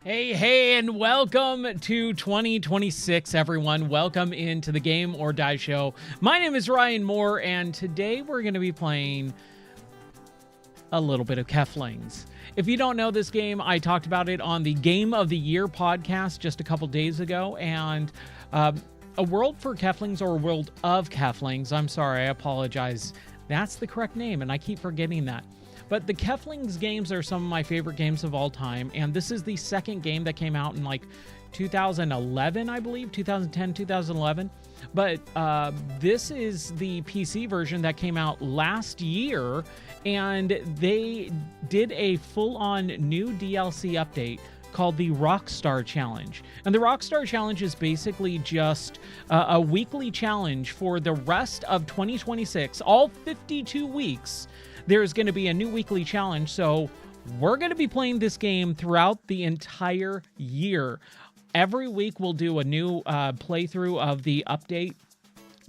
Hey, and welcome to 2026, everyone. Welcome into the Game or Die Show. My name is Ryan Moore, and today we're going to be playing a little bit of Keflings. If you don't know this game, I talked about it on the Game of the Year podcast just a couple days ago, and a world for Keflings, or a world of Keflings. I'm sorry, I apologize. That's the correct name, and I keep forgetting that. But the Keflings games are some of my favorite games of all time, and this is the second game that came out in like 2011, I believe, 2010, 2011. But this is the PC version that came out last year, and they did a full-on new DLC update called the Rockstar Challenge. And the Rockstar Challenge is basically just a weekly challenge for the rest of 2026, all 52 weeks. There's going to be a new weekly challenge, so we're going to be playing this game throughout the entire year. Every week we'll do a new playthrough of the update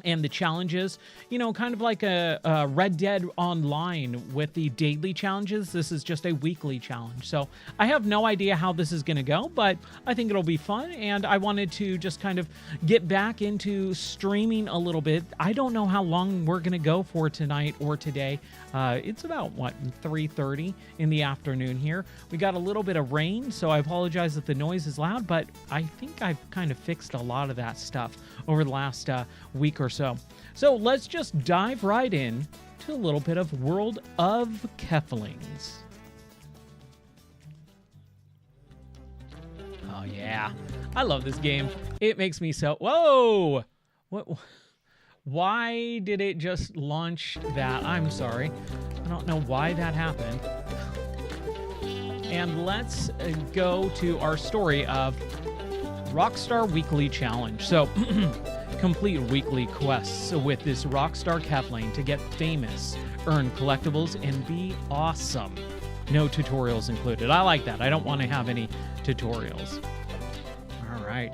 and the challenges, you know, kind of like a Red Dead Online with the daily challenges. This is just a weekly challenge. So I have no idea how this is going to go, but I think it'll be fun. And I wanted to just kind of get back into streaming a little bit. I don't know how long we're going to go for tonight or today. It's about, 3:30 in the afternoon here. We got a little bit of rain, so I apologize if the noise is loud, but I think I've kind of fixed a lot of that stuff over the last week or so. So let's just dive right in to a little bit of World of Keflings. Oh yeah, I love this game. It makes me so... Whoa! What? Why did it just launch that? I'm sorry. I don't know why that happened. And let's go to our story of Rockstar Weekly Challenge. So, complete weekly quests with this Rockstar Kefling to get famous, earn collectibles, and be awesome. No tutorials included. I like that. I don't want to have any tutorials. All right.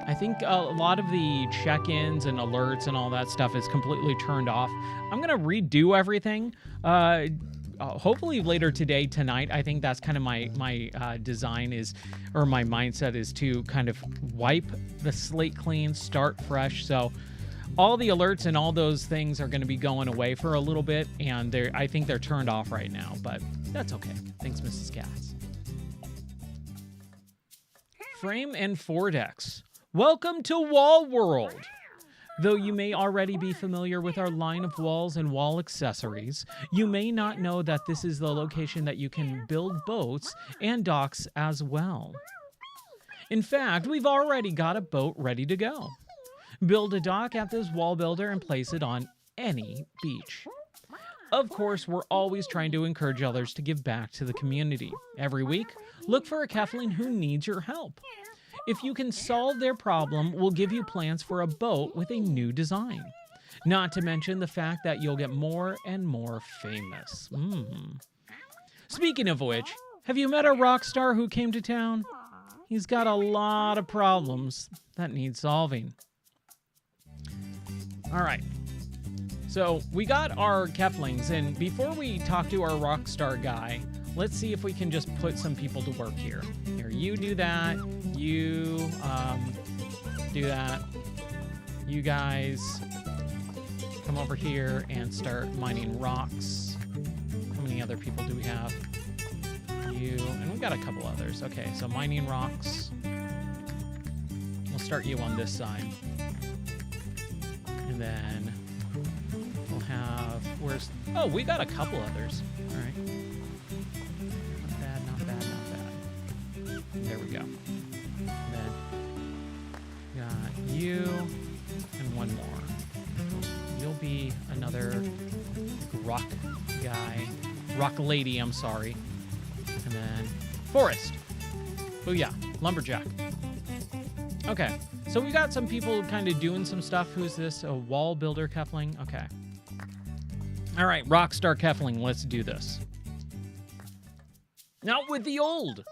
I think a lot of the check-ins and alerts and all that stuff is completely turned off. I'm going to redo everything. Hopefully later today, tonight. I think that's kind of my design is, or my mindset is to kind of wipe the slate clean, start fresh. So all the alerts and all those things are going to be going away for a little bit, and I think they're turned off right now, but that's okay. Thanks, Mrs. Katz. Frame and Fordex. Welcome to Wall World. Though you may already be familiar with our line of walls and wall accessories, you may not know that this is the location that you can build boats and docks as well. In fact, we've already got a boat ready to go. Build a dock at this wall builder and place it on any beach. Of course, we're always trying to encourage others to give back to the community. Every week, look for a Kefling who needs your help. If you can solve their problem, we'll give you plans for a boat with a new design. Not to mention the fact that you'll get more and more famous. Speaking of which, have you met a rock star who came to town? He's got a lot of problems that need solving. All right. So we got our Keflings, and before we talk to our rock star guy, let's see if we can just put some people to work here. Here, you do that. You do that. You guys come over here and start mining rocks. How many other people do we have? You, and we got a couple others. Okay, so mining rocks. We'll start you on this side. And then we'll have, oh, we got a couple others. All right. Not bad, not bad, not bad. There we go. And then got you and one more. You'll be another rock guy. Rock lady, I'm sorry. And then Forest. Booyah. Lumberjack. Okay. So we got some people kind of doing some stuff. Who's this? A wall builder Kefling? Okay. All right, Rockstar Kefling, let's do this. Not with the old.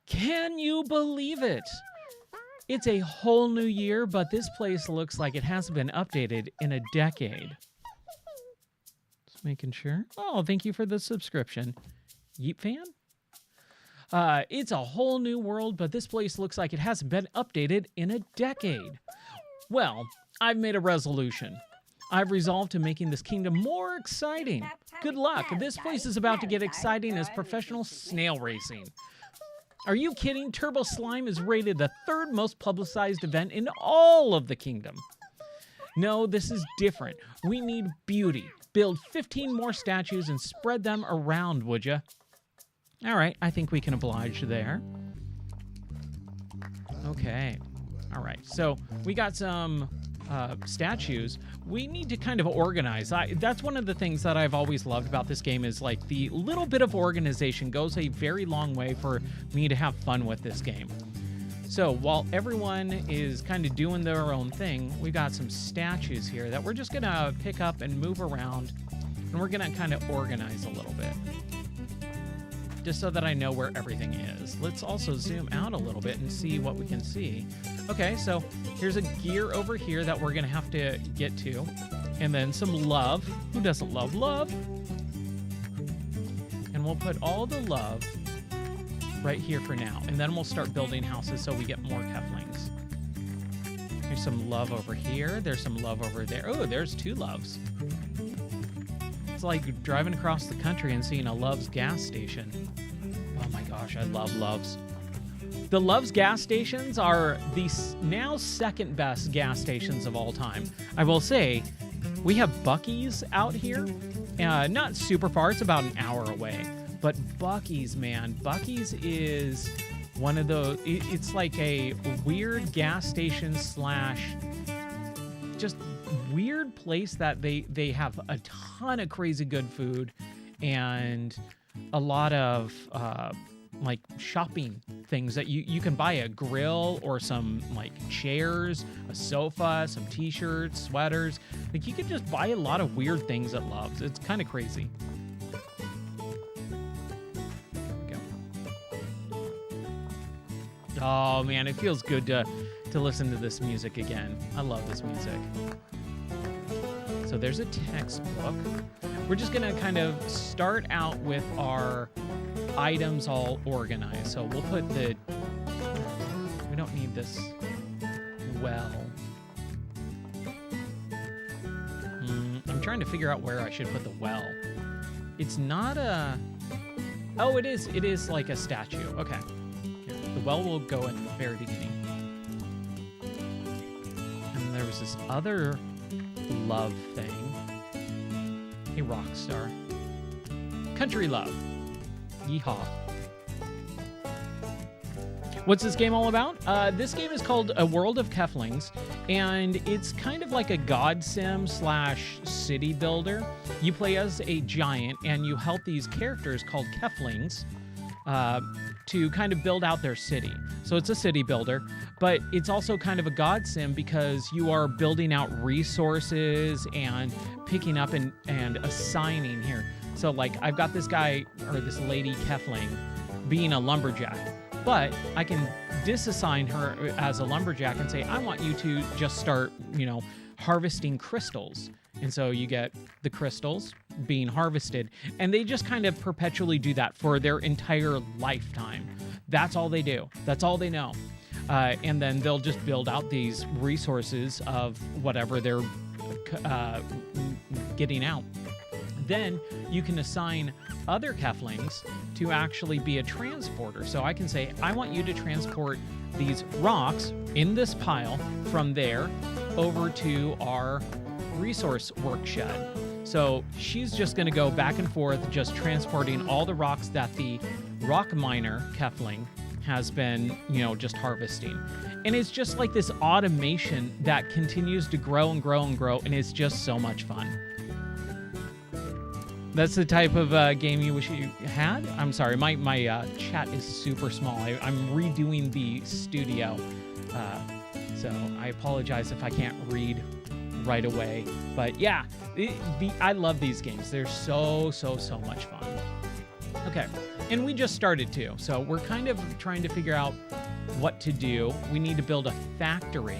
Can you believe it? It's a whole new year, but this place looks like it hasn't been updated in a decade. Just making sure. Oh, thank you for the subscription. Yeep fan? It's a whole new world, but this place looks like it hasn't been updated in a decade. Well, I've made a resolution. I've resolved to making this kingdom more exciting. Good luck. This place is about to get exciting as professional snail racing. Are you kidding? Turbo Slime is rated the 3rd most publicized event in all of the kingdom. No, this is different. We need beauty. Build 15 more statues and spread them around, would ya? All right, I think we can oblige there. Okay. All right, so we got some statues. We need to kind of organize. That's one of the things that I've always loved about this game is like the little bit of organization goes a very long way for me to have fun with this game. So while everyone is kind of doing their own thing, we got some statues here that we're just gonna pick up and move around, and we're gonna kind of organize a little bit, just so that I know where everything is. Let's also zoom out a little bit and see what we can see. Okay, so here's a gear over here that we're gonna have to get to, and then some love. Who doesn't love love? And we'll put all the love right here for now, and then we'll start building houses so we get more Keflings. There's some love over here. There's some love over there. Oh, there's 2 loves. It's like driving across the country and seeing a Love's gas station. Oh my gosh, I love Love's. The Love's gas stations are the now 2nd best gas stations of all time. I will say, we have Buc-ee's out here. Not super far, it's about an hour away. But Buc-ee's, man, Buc-ee's is one of those, it's like a weird gas station slash just weird place that they have a ton of crazy good food and a lot of like shopping things that you can buy a grill or some like chairs, a sofa, some t-shirts, sweaters. Like you can just buy a lot of weird things at Love's. It's kind of crazy. Oh man, it feels good to listen to this music again. I love this music. So there's a textbook. We're just gonna kind of start out with our items all organized. So we'll put we don't need this well. I'm trying to figure out where I should put the well. It's not a, oh, it is like a statue. Okay. The well will go at the very beginning. And there was this other love thing. A rock star. Country love. Yeehaw. What's this game all about? This game is called A World of Keflings, and it's kind of like a god sim slash city builder. You play as a giant, and you help these characters called Keflings to kind of build out their city. So it's a city builder, but it's also kind of a god sim because you are building out resources and picking up and assigning here. So like I've got this guy or this lady Kefling being a lumberjack, but I can disassign her as a lumberjack and say, I want you to just start, harvesting crystals. And so you get the crystals being harvested, and they just kind of perpetually do that for their entire lifetime. That's all they do. That's all they know. And then they'll just build out these resources of whatever they're getting out. Then you can assign other Keflings to actually be a transporter. So I can say, I want you to transport these rocks in this pile from there over to our resource work shed. So she's just going to go back and forth, just transporting all the rocks that the rock miner Kefling has been, just harvesting. And it's just like this automation that continues to grow and grow and grow, and it's just so much fun. That's the type of game you wish you had? I'm sorry, my chat is super small. I'm redoing the studio, so I apologize if I can't read right away. But yeah, I love these games. They're so much fun. Okay, and we just started too, so we're kind of trying to figure out what to do. We need to build a factory.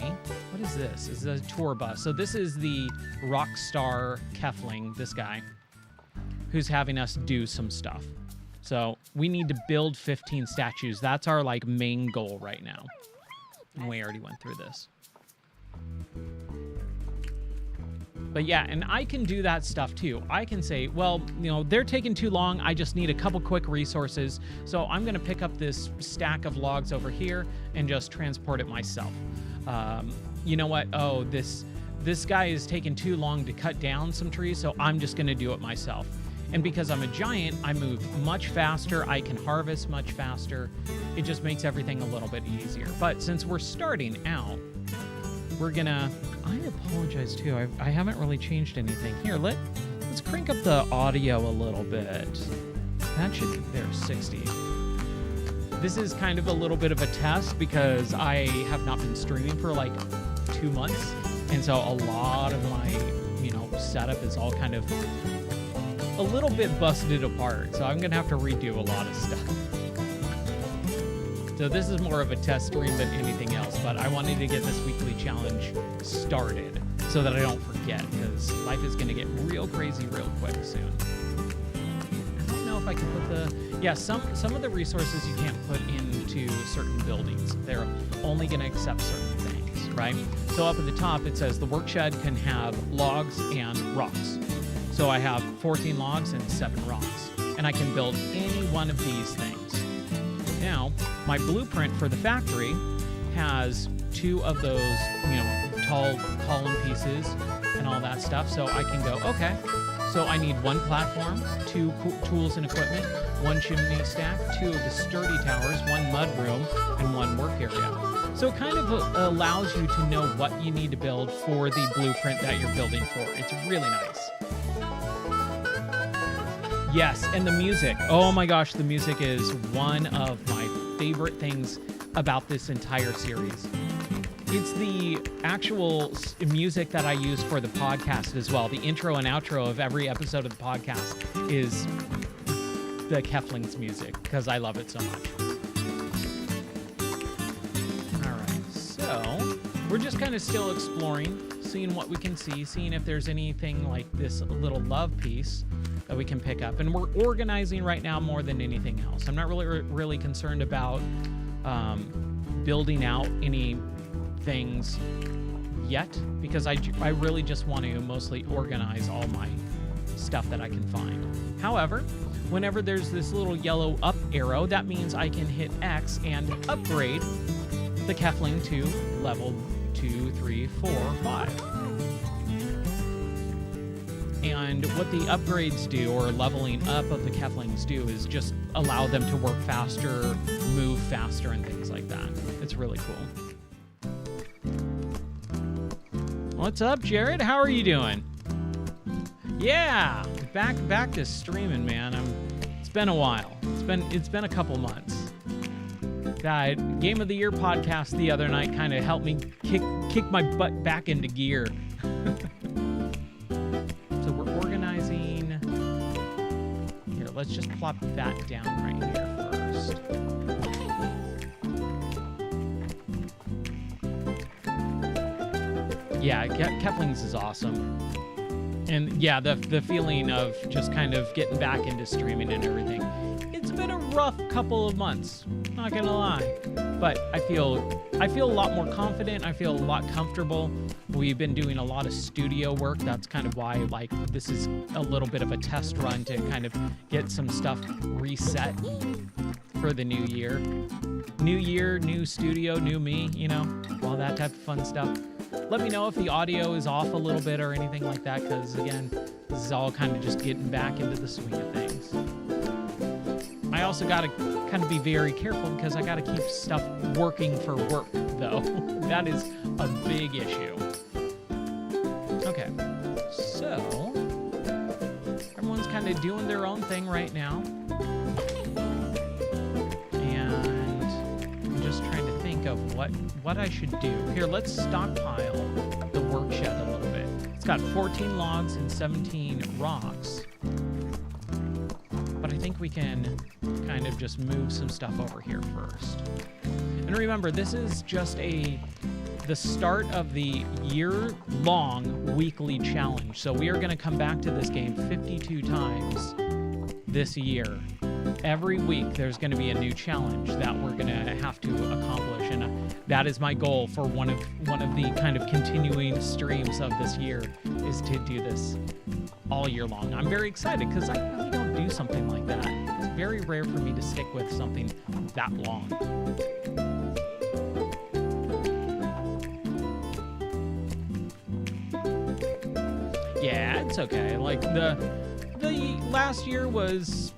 What is this? This is a tour bus. So this is the Rockstar Kefling, this guy, who's having us do some stuff. So we need to build 15 statues. That's our like main goal right now. And we already went through this. But yeah, and I can do that stuff too. I can say, well, you know, they're taking too long. I just need a couple quick resources. So I'm going to pick up this stack of logs over here and just transport it myself. You know what? Oh, this guy is taking too long to cut down some trees, so I'm just going to do it myself. And because I'm a giant, I move much faster. I can harvest much faster. It just makes everything a little bit easier. But since we're starting out, we're gonna... I apologize too. I haven't really changed anything. Here, let's crank up the audio a little bit. That should be there, 60. This is kind of a little bit of a test because I have not been streaming for like 2 months. And so a lot of my, you know, setup is all kind of a little bit busted apart. So I'm going to have to redo a lot of stuff. So this is more of a test stream than anything else, but I wanted to get this weekly challenge started so that I don't forget, because life is going to get real crazy real quick soon. I don't know if I can put the... Yeah, some of the resources you can't put into certain buildings. They're only going to accept certain things, right? So up at the top, it says the workshed can have logs and rocks. So I have 14 logs and 7 rocks, and I can build any one of these things. Now, my blueprint for the factory has 2 of those, you know, tall column pieces and all that stuff. So I can go, okay, so I need 1 platform, 2 tools and equipment, 1 chimney stack, 2 of the sturdy towers, 1 mud room, and 1 work area. So it kind of allows you to know what you need to build for the blueprint that you're building for. It's really nice. Yes, and the music. Oh my gosh, the music is one of my favorite things about this entire series. It's the actual music that I use for the podcast as well. The intro and outro of every episode of the podcast is the Keflings music because I love it so much. All right, so we're just kind of still exploring, seeing what we can see, seeing if there's anything like this little love piece that we can pick up. And we're organizing right now more than anything else. I'm not really concerned about building out any things yet, because I really just want to mostly organize all my stuff that I can find. However, whenever there's this little yellow up arrow, that means I can hit X and upgrade the Kefling to level 2, 3, 4, 5. And what the upgrades do, or leveling up of the Keflings do, is just allow them to work faster, move faster, and things like that. It's really cool. What's up, Jared? How are you doing? Yeah, back to streaming, man. It's been a while. It's been a couple months. That Game of the Year podcast the other night kind of helped me kick my butt back into gear. So we're organizing. Here, let's just plop that down right here first. Yeah, Keflings is awesome. And yeah, the feeling of just kind of getting back into streaming and everything. It's been a rough couple of months, not gonna lie. But I feel a lot more confident. I feel a lot comfortable. We've been doing a lot of studio work. That's kind of why, like, this is a little bit of a test run to kind of get some stuff reset for the new year. New year, new studio, new me, you know, all that type of fun stuff. Let me know if the audio is off a little bit or anything like that, because again, this is all kind of just getting back into the swing of things. I also got to kind of be very careful because I got to keep stuff working for work, though. That is a big issue. Okay, so everyone's kind of doing their own thing right now. And I'm just trying to think of what I should do. Here, let's stockpile the workshed a little bit. It's got 14 logs and 17 rocks. But I think we can kind of just move some stuff over here first. And remember, this is just the start of the year-long weekly challenge. So we are going to come back to this game 52 times this year. every week there's going to be a new challenge that we're going to have to accomplish, and that is my goal for one of the kind of continuing streams of this year, is to do this all year long. I'm very excited because I really don't do something like that. It's very rare for me to stick with something that long. Yeah, it's okay. Like the last year was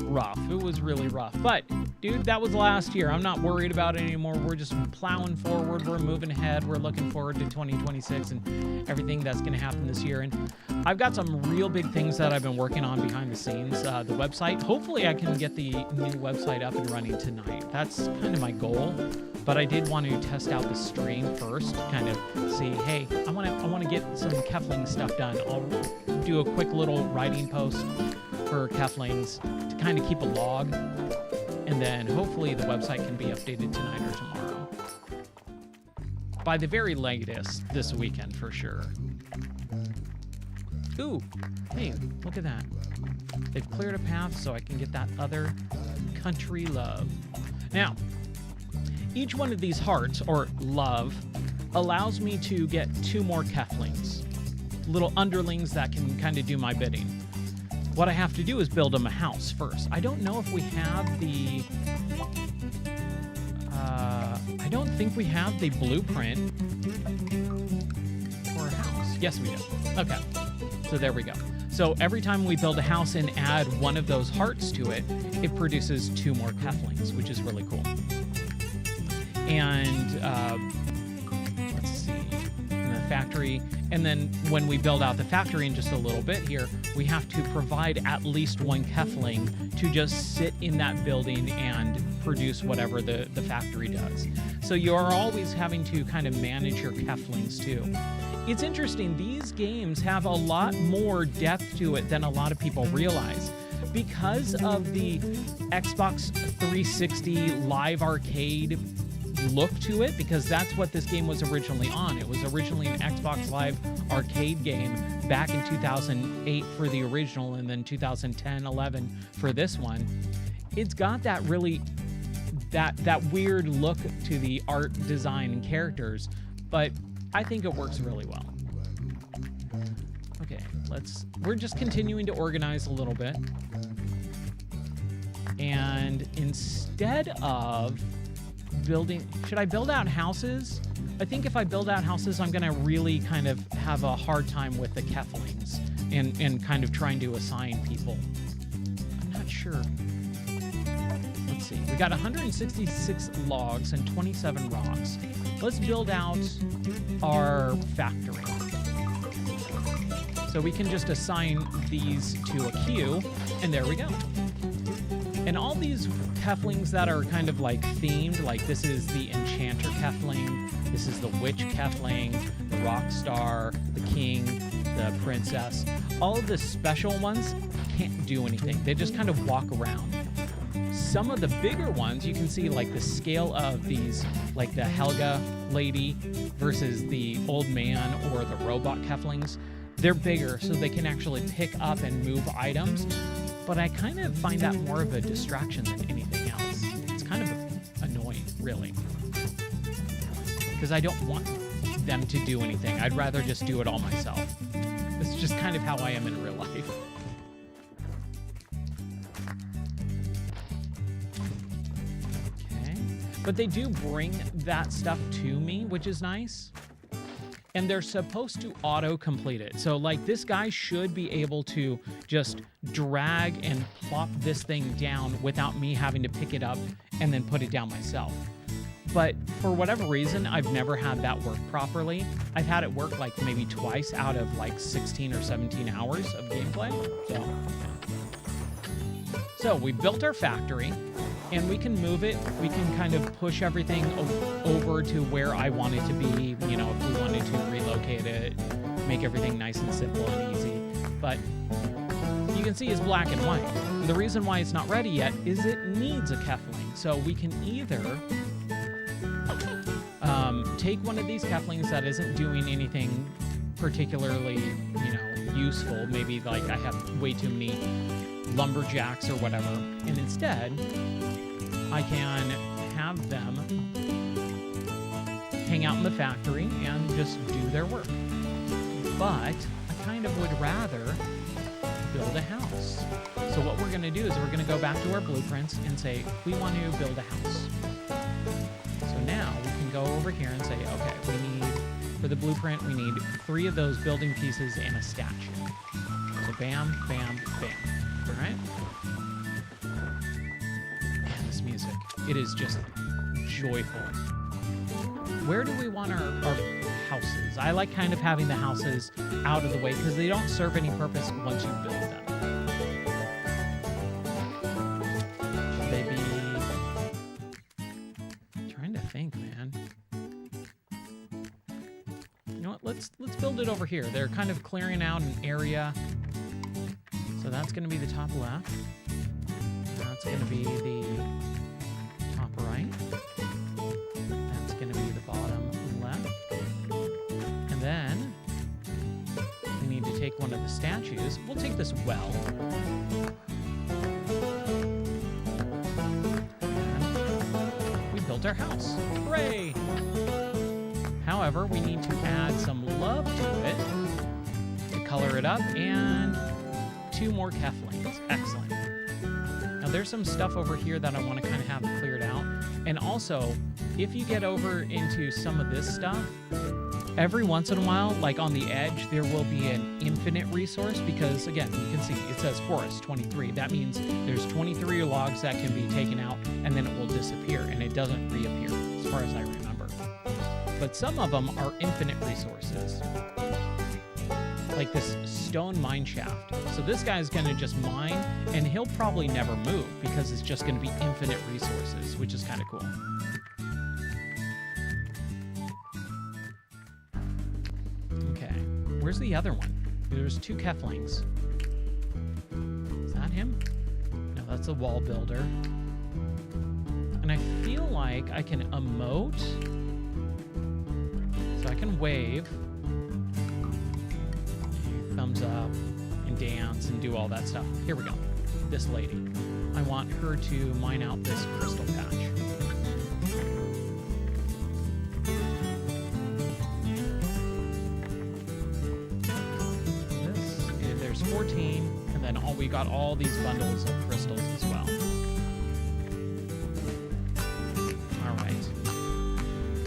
rough. It was really rough. But dude, that was last year. I'm not worried about it anymore. We're just plowing forward. We're moving ahead. We're looking forward to 2026 and everything that's going to happen this year. And I've got some real big things that I've been working on behind the scenes. The website. Hopefully I can get the new website up and running tonight. That's kind of my goal. But I did want to test out the stream first, kind of see, hey, I want to get some Kefling stuff done. I'll do a quick little writing post for Keflings to kind of keep a log, and then hopefully the website can be updated tonight or tomorrow. By the very latest, this weekend for sure. Ooh, hey, look at that. They've cleared a path so I can get that other country love. Now, each one of these hearts, or love, allows me to get 2 more Keflings, little underlings that can kind of do my bidding. What I have to do is build them a house first. I don't know if we have the... I don't think we have the blueprint for a house. Yes, we do. Okay, so there we go. So every time we build a house and add one of those hearts to it, it produces 2 more Keflings, which is really cool. And let's see, in the factory. And then when we build out the factory in just a little bit here, we have to provide at least 1 Kefling to just sit in that building and produce whatever the factory does. So you are always having to kind of manage your Keflings too. It's interesting, these games have a lot more depth to it than a lot of people realize. Because of the Xbox 360 live arcade look to it, because that's what this game was originally on. It was originally an Xbox Live arcade game back in 2008 for the original, and then 2010-11 for this one. It's got that really that weird look to the art design and characters, but I think it works really well. Okay, we're just continuing to organize a little bit. And instead of building, should I build out houses? I think if I build out houses, I'm going to really kind of have a hard time with the Keflings and kind of trying to assign people. I'm not sure. Let's see. We got 166 logs and 27 rocks. Let's build out our factory. So we can just assign these to a queue, and there we go. And all these Keflings that are kind of like themed, like this is the Enchanter Kefling, this is the Witch Kefling, the Rock Star, the King, the Princess. All of the special ones can't do anything. They just kind of walk around. Some of the bigger ones, you can see like the scale of these, like the Helga lady versus the old man or the robot Keflings. They're bigger, so they can actually pick up and move items. But I kind of find that more of a distraction than anything else. It's kind of annoying, really. Because I don't want them to do anything. I'd rather just do it all myself. It's just kind of how I am in real life. Okay. But they do bring that stuff to me, which is nice. And they're supposed to auto-complete it. So like this guy should be able to just drag and plop this thing down without me having to pick it up and then put it down myself. But for whatever reason, I've never had that work properly. I've had it work like maybe twice out of like 16 or 17 hours of gameplay. So we built our factory. And we can move it. We can kind of push everything over to where I want it to be. You know, if we wanted to relocate it, make everything nice and simple and easy. But you can see it's black and white. And the reason why it's not ready yet is it needs a Kefling. So we can either take one of these Keflings that isn't doing anything particularly, you know, useful. Maybe like I have way too many lumberjacks or whatever. And instead, I can have them hang out in the factory and just do their work. But I kind of would rather build a house. So what we're going to do is we're going to go back to our blueprints and say, we want to build a house. So now we can go over here and say, okay, we need, for the blueprint, we need 3 of those building pieces and a statue. So bam, bam, bam. All right? Man, this music, it is just joyful. Where do we want our houses? I like kind of having the houses out of the way because they don't serve any purpose once you build them. Should they be... I'm trying to think, man. You know what? Let's build it over here. They're kind of clearing out an area. So that's going to be the top left. That's going to be the top right. That's going to be the bottom left. And then we need to take one of the statues. We'll take this well. And we built our house. Hooray! However, we need to add some love to it to color it up, and 2 more Keflings. Excellent. Now there's some stuff over here that I want to kind of have cleared out. And also, if you get over into some of this stuff, every once in a while, like on the edge, there will be an infinite resource because, again, you can see it says forest 23. That means there's 23 logs that can be taken out, and then it will disappear, and it doesn't reappear, as far as I remember. But some of them are infinite resources, like this stone mine shaft. So this guy's going to just mine, and he'll probably never move because it's just going to be infinite resources, which is kind of cool. Okay, where's the other one? There's 2 Keflings. Is that him? No, that's a wall builder. And I feel like I can emote. So I can wave, thumbs up, and dance, and do all that stuff. Here we go. This lady. I want her to mine out this crystal patch. There's 14, and then we got all these bundles of crystals as well. All right.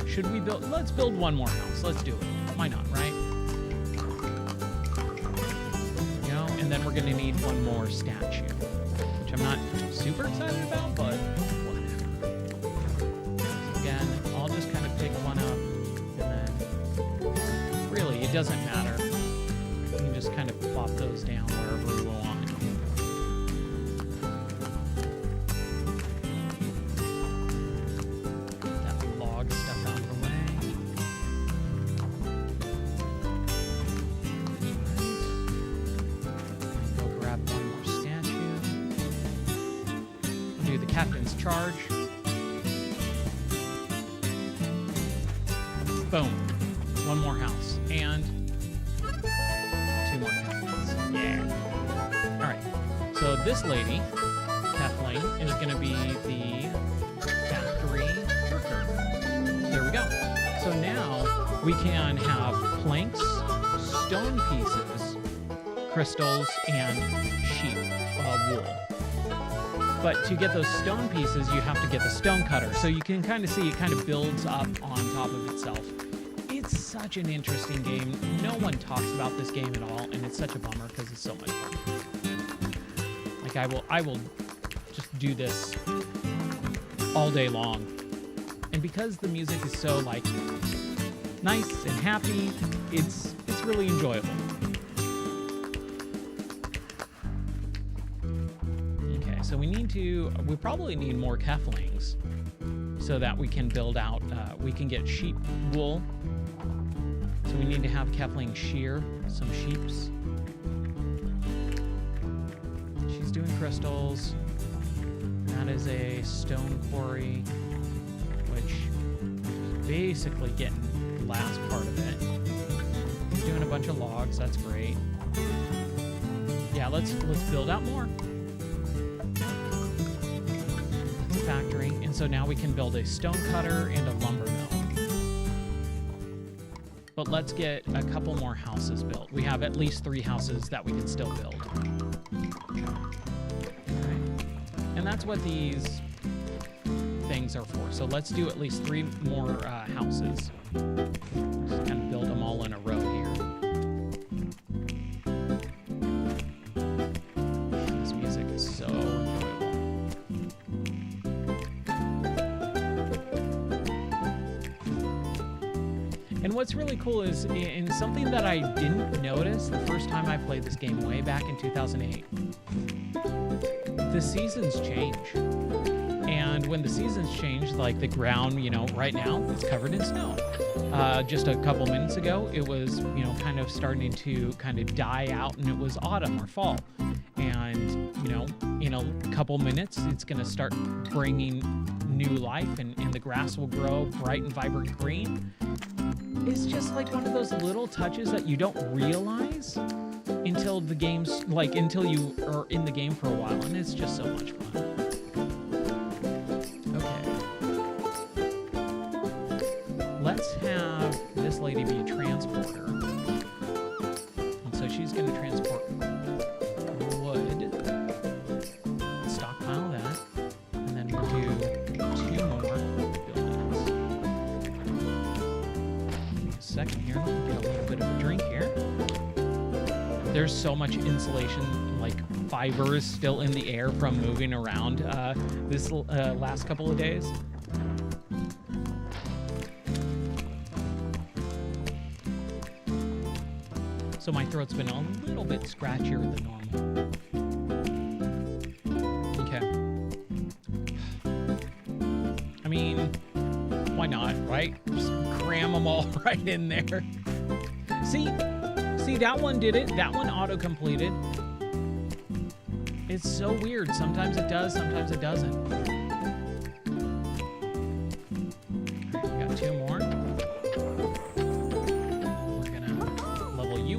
Should we build? Let's build one more house. Let's do it. Why not, right? You know, and then we're going to need one more statue, which I'm not super excited about, but whatever. So again, I'll just kind of pick one up, and then really, it doesn't matter. We can just kind of plop those down wherever we want. That log stuff out of the way. Right. Go grab one more statue. Do the captain's charge. Boom. One more house. And 2 more Keflings. Yeah. All right. So this lady, Kefling, is going to be the factory worker. There we go. So now we can have planks, stone pieces, crystals, and sheep wool. But to get those stone pieces, you have to get the stone cutter. So you can kind of see it kind of builds up on top of itself. It's such an interesting game. No one talks about this game at all, and it's such a bummer because it's so much fun. Like I will just do this all day long. And because the music is so like nice and happy, it's really enjoyable. Okay, so we probably need more Keflings so that we can build out, we can get sheep wool. So we need to have Kefling shear some sheeps. She's doing crystals. That is a stone quarry, which is basically getting the last part of it. He's doing a bunch of logs. That's great. Yeah, let's build out more. factory, and so now we can build a stone cutter and a lumber mill. But let's get a couple more houses built. We have at least 3 houses that we can still build. Alright. And that's what these things are for. So let's do at least 3 more houses. Just kind of build them all in a row here. This music is so enjoyable. And what's really cool is, in something that I didn't notice the first time I played this game way back in 2008, the seasons change. And when the seasons change, like the ground, you know, right now, it's covered in snow. Just a couple minutes ago, it was, you know, kind of starting to kind of die out, and it was autumn or fall. And, you know, in a couple minutes, it's going to start bringing new life, and the grass will grow bright and vibrant green. It's just like one of those little touches that you don't realize until the game's, like, until you are in the game for a while, and it's just so much fun. Let's have this lady be a transporter. And so she's going to transport wood. Stockpile that. And then we'll do 2 more buildings. Give me a second here. Let me get a little bit of a drink here. There's so much insulation, like fibers still in the air from moving around this last couple of days. So my throat's been a little bit scratchier than normal. Okay. I mean, why not, right? Just cram them all right in there. See, that one did it. That one auto-completed. It's so weird. Sometimes it does, sometimes it doesn't. All right, we got 2 more.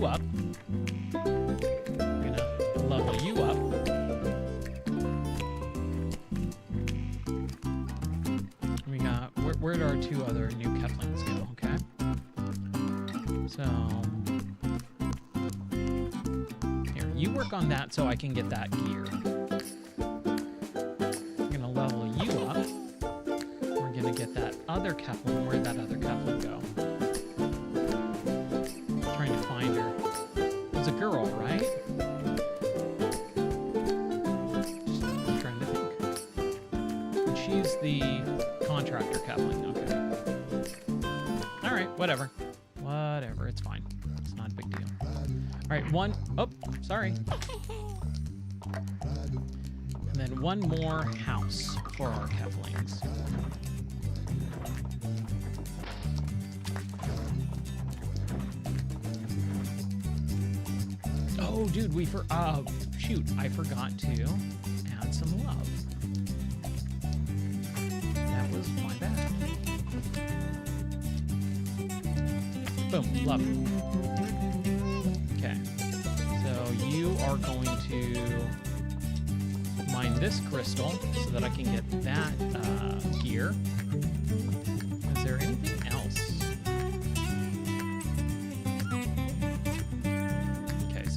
Up. We're gonna level you up. We got, where do our 2 other new Keflings go? Okay. So here, you work on that so I can get that gear. We're gonna level you up. We're gonna get that other Kefling. Where'd that other Kefling go? Trying to find her. It's a girl, right? I'm trying to think. And she's the contractor Kefling. Okay. All right, whatever. Whatever, it's fine. It's not a big deal. All right, one. Oh, sorry. And then 1 more house for our Keflings. Oh, dude, shoot, I forgot to add some love. That was my bad. Boom, love. Okay, so you are going to mine this crystal so that I can get that gear. Is there anything else?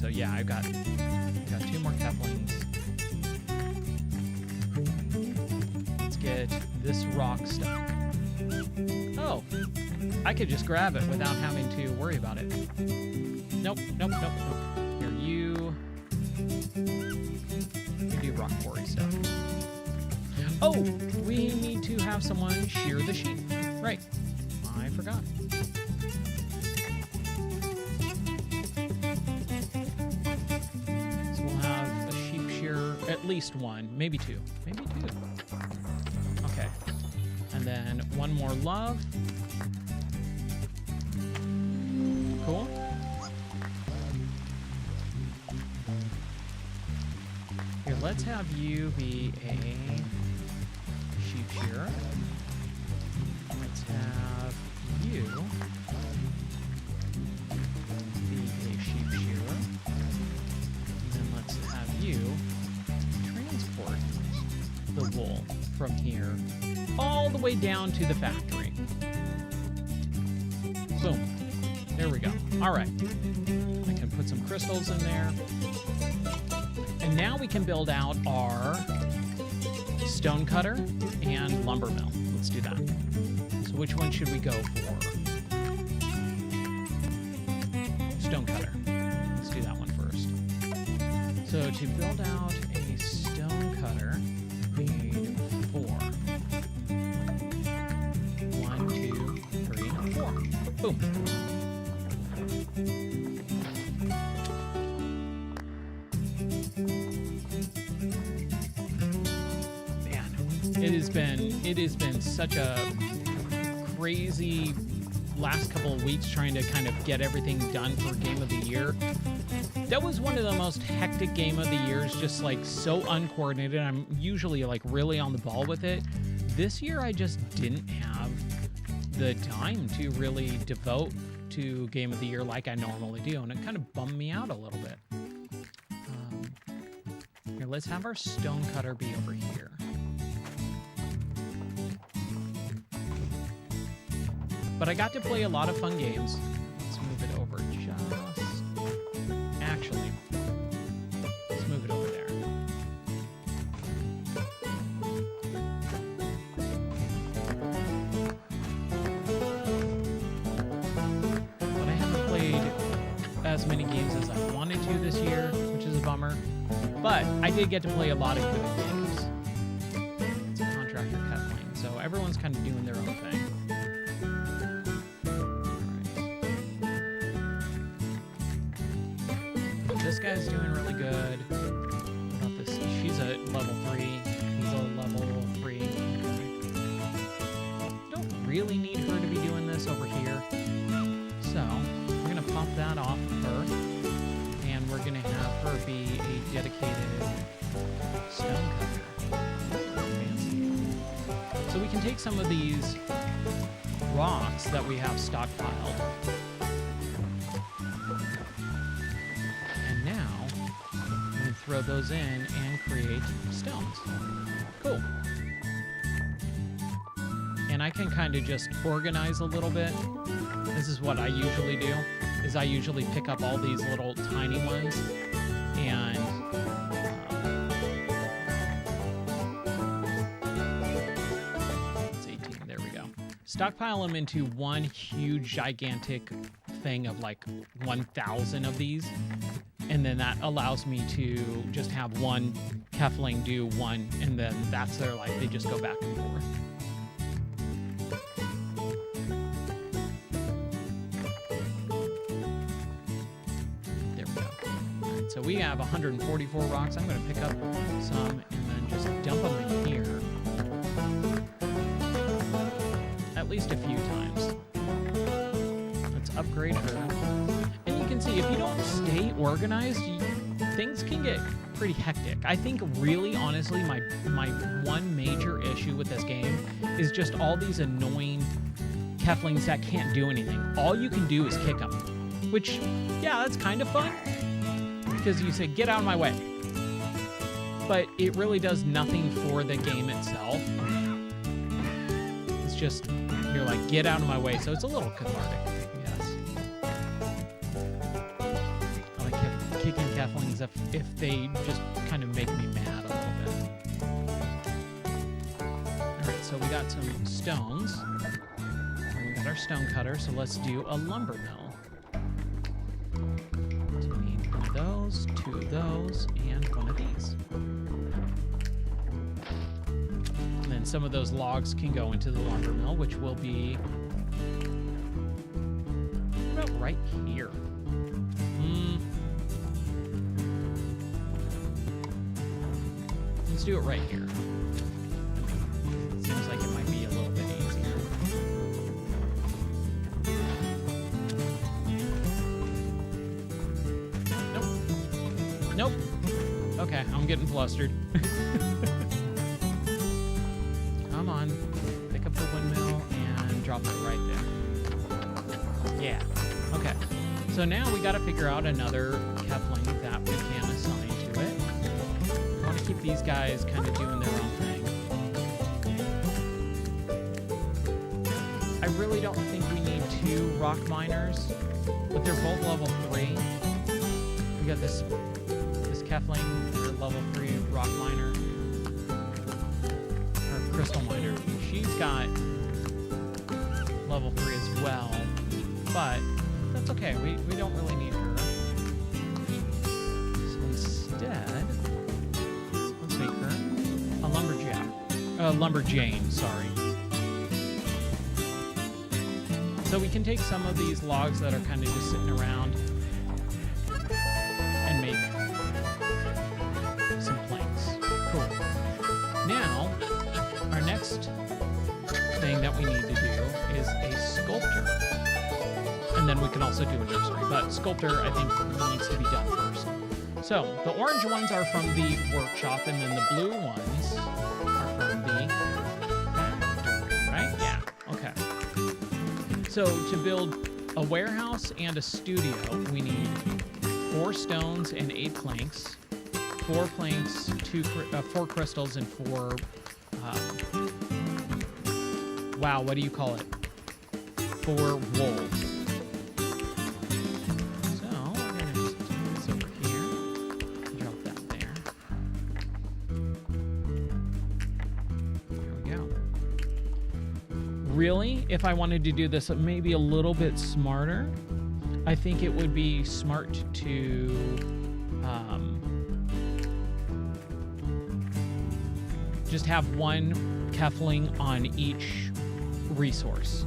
So yeah, I've got 2 more Keflings. Let's get this rock stuck. Oh, I could just grab it without having to worry about it. Nope. Here, you do rock quarry stuff. Oh, we need to have someone shear the sheep. Right, I forgot. At least 1, maybe 2. Okay. And then 1 more love. Cool. Here, let's have you be a sheep shearer. Let's have you be a sheep shearer. And then let's have you transport the wool from here all the way down to the factory. Boom. There we go. All right. I can put some crystals in there. And now we can build out our stone cutter and lumber mill. Let's do that. So which one should we go for? Stone cutter. Let's do that one first. So to build out a stone cutter, we need 4. 1, 2, 3, 4. Boom. It has been such a crazy last couple of weeks trying to kind of get everything done for Game of the Year. That was one of the most hectic Game of the Years, just like so uncoordinated. I'm usually like really on the ball with it. This year I just didn't have the time to really devote to Game of the Year like I normally do, and it kind of bummed me out a little bit. Here, let's have our stone cutter be over here. But I got to play a lot of fun games. Let's move it over just... Actually, let's move it over there. But I haven't played as many games as I wanted to this year, which is a bummer. But I did get to play a lot of good games. It's a contractor Kefling, so everyone's kind of doing their own thing. This guy's doing really good. What about this? She's a level 3. He's a level 3. Don't really need her to be doing this over here. So we're going to pop that off of her. And we're going to have her be a dedicated stone cutter. Fancy. So we can take some of these rocks that we have stockpiled. Throw those in and create stones. Cool. And I can kind of just organize a little bit. This is what I usually do, is I usually pick up all these little tiny ones and it's 18, there we go. Stockpile them into one huge gigantic thing of like 1,000 of these. And then that allows me to just have one Kefling do one, and then that's their life. They just go back and forth. There we go. All right, so we have 144 rocks. I'm going to pick up some and then just dump them in here. At least a few times. Let's upgrade her. See, if you don't stay organized, things can get pretty hectic. I think really, honestly, my one major issue with this game is just all these annoying Keflings that can't do anything. All you can do is kick them, which, yeah, that's kind of fun because you say, get out of my way. But it really does nothing for the game itself. It's just, you're like, get out of my way. So it's a little cathartic. Kicking Keflings if they just kind of make me mad a little bit. Alright, so we got some stones. And we got our stone cutter, so let's do a lumber mill. So we need one of those, 2 of those, and 1 of these. And then some of those logs can go into the lumber mill, which will be about right here. Let's do it right here. Seems like it might be a little bit easier. Nope. Nope. Okay, I'm getting flustered. Come on. Pick up the windmill and drop it right there. Yeah. Okay. So now we got to figure out another Kefling that we can assign to it. I want to keep these guys kind of doing their own thing. I really don't think we need 2 rock miners, but they're both level 3. We got this Kefling, level 3 rock miner, or crystal miner. She's got level 3 as well, but that's okay. We don't really need her. So instead, let's make her a lumberjane, sorry. So we can take some of these logs that are kind of just sitting around and make some planks. Cool. Now, our next thing that we need to do is a sculptor. And then we can also do a nursery, but sculptor, I think, needs to be done first. So, the orange ones are from the workshop, and then the blue ones are from the factory, right? Yeah, okay. So, to build a warehouse and a studio, we need 4 stones and 8 planks, 4 planks, 4 crystals, and 4, wow, what do you call it? 4 wool. So, we're gonna just put this over here, drop that there. There we go. Really, if I wanted to do this maybe a little bit smarter, I think it would be smart to just have 1 Kefling on each resource.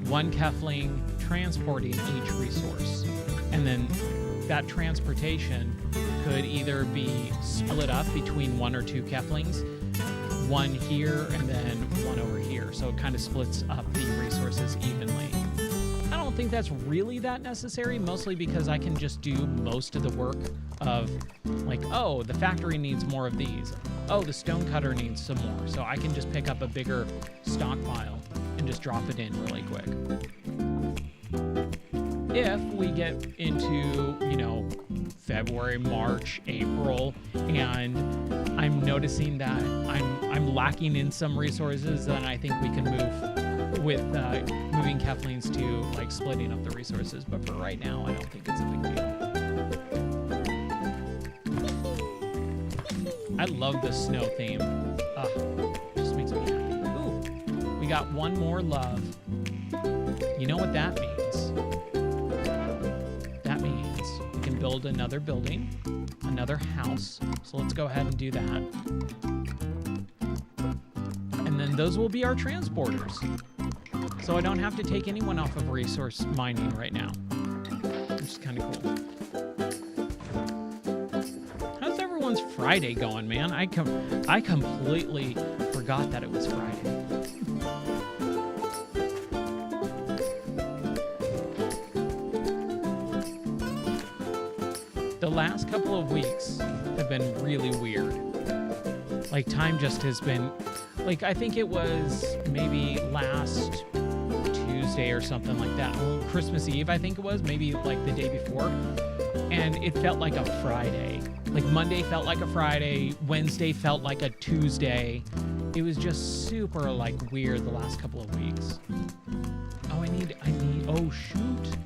1 Kefling transporting each resource. And then that transportation could either be split up between 1 or 2 Keflings, 1 here and then 1 over here. So it kind of splits up the resources evenly. I don't think that's really that necessary, mostly because I can just do most of the work of like, oh, the factory needs more of these. Oh, the stone cutter needs some more. So I can just pick up a bigger stockpile and just drop it in really quick. If we get into, February, March, April, and I'm noticing that I'm lacking in some resources, then I think we can move with moving Keflings to like splitting up the resources. But for right now, I don't think it's a big deal. I love the snow theme. Just makes me happy. Ooh, we got 1 more love. You know what that means? That means we can build another building, another house. So let's go ahead and do that. And then those will be our transporters. So I don't have to take anyone off of resource mining right now, which is kind of cool. How's everyone's Friday going, man? I completely forgot that it was Friday. The last couple of weeks have been really weird. Like, time just has been, like, I think it was maybe last Tuesday or something like that. Christmas Eve, I think it was, maybe like the day before. And it felt like a Friday. Like, Monday felt like a Friday. Wednesday felt like a Tuesday. It was just super, like, weird the last couple of weeks. Oh, I need, oh, shoot.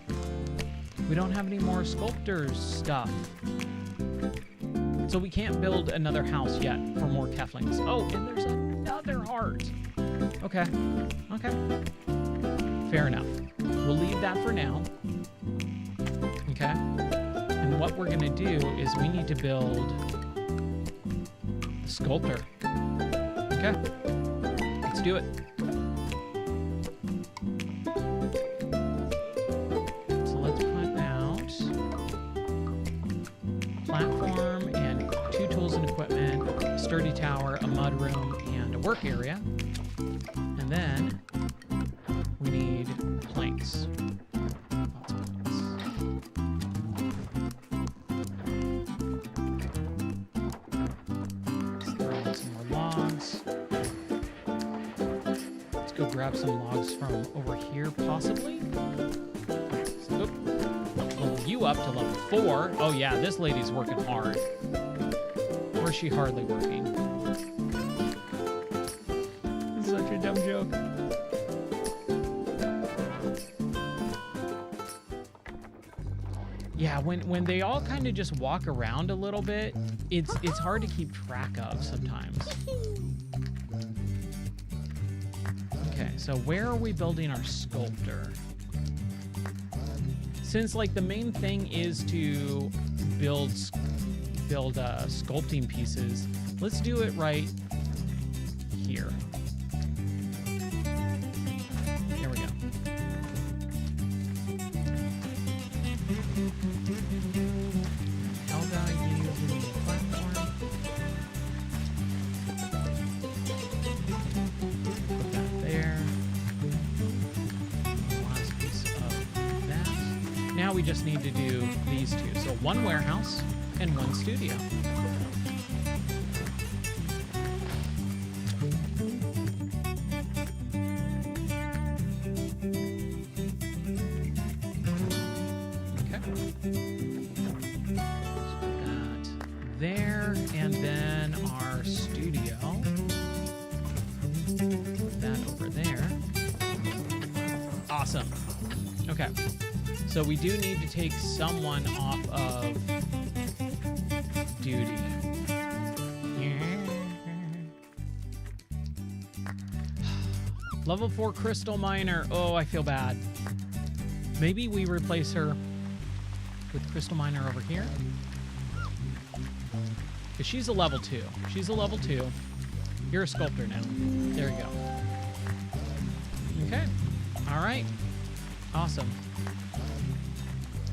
We don't have any more sculptors stuff. So we can't build another house yet for more Keflings. Oh, and there's another heart. Okay. Fair enough. We'll leave that for now. Okay. And what we're gonna do is we need to build the sculptor. Okay. Let's do it. Platform and 2 tools and equipment, a sturdy tower, a mud room, and a work area. And then we need planks. Lots of planks. Let's throw in some more logs. Let's go grab some logs from over here, possibly. You up to level 4. Oh yeah, this lady's working hard. Or is she hardly working? This is such a dumb joke. Yeah, when they all kind of just walk around a little bit, it's hard to keep track of sometimes. Okay, so where are we building our sculptor? Since like the main thing is to build sculpting pieces, let's do it right here. There we go. Helga, you need a platform. Put that there. Last piece of that. Now we just need to do these two. So one warehouse and one studio. Okay. So that there, and then our studio. Put that over there. Awesome. Okay. So we do need to take someone off of duty. Level 4 crystal miner. Oh, I feel bad. Maybe we replace her with crystal miner over here. Because she's a level 2. She's a level 2. You're a sculptor now. There you go. Okay. All right. Awesome.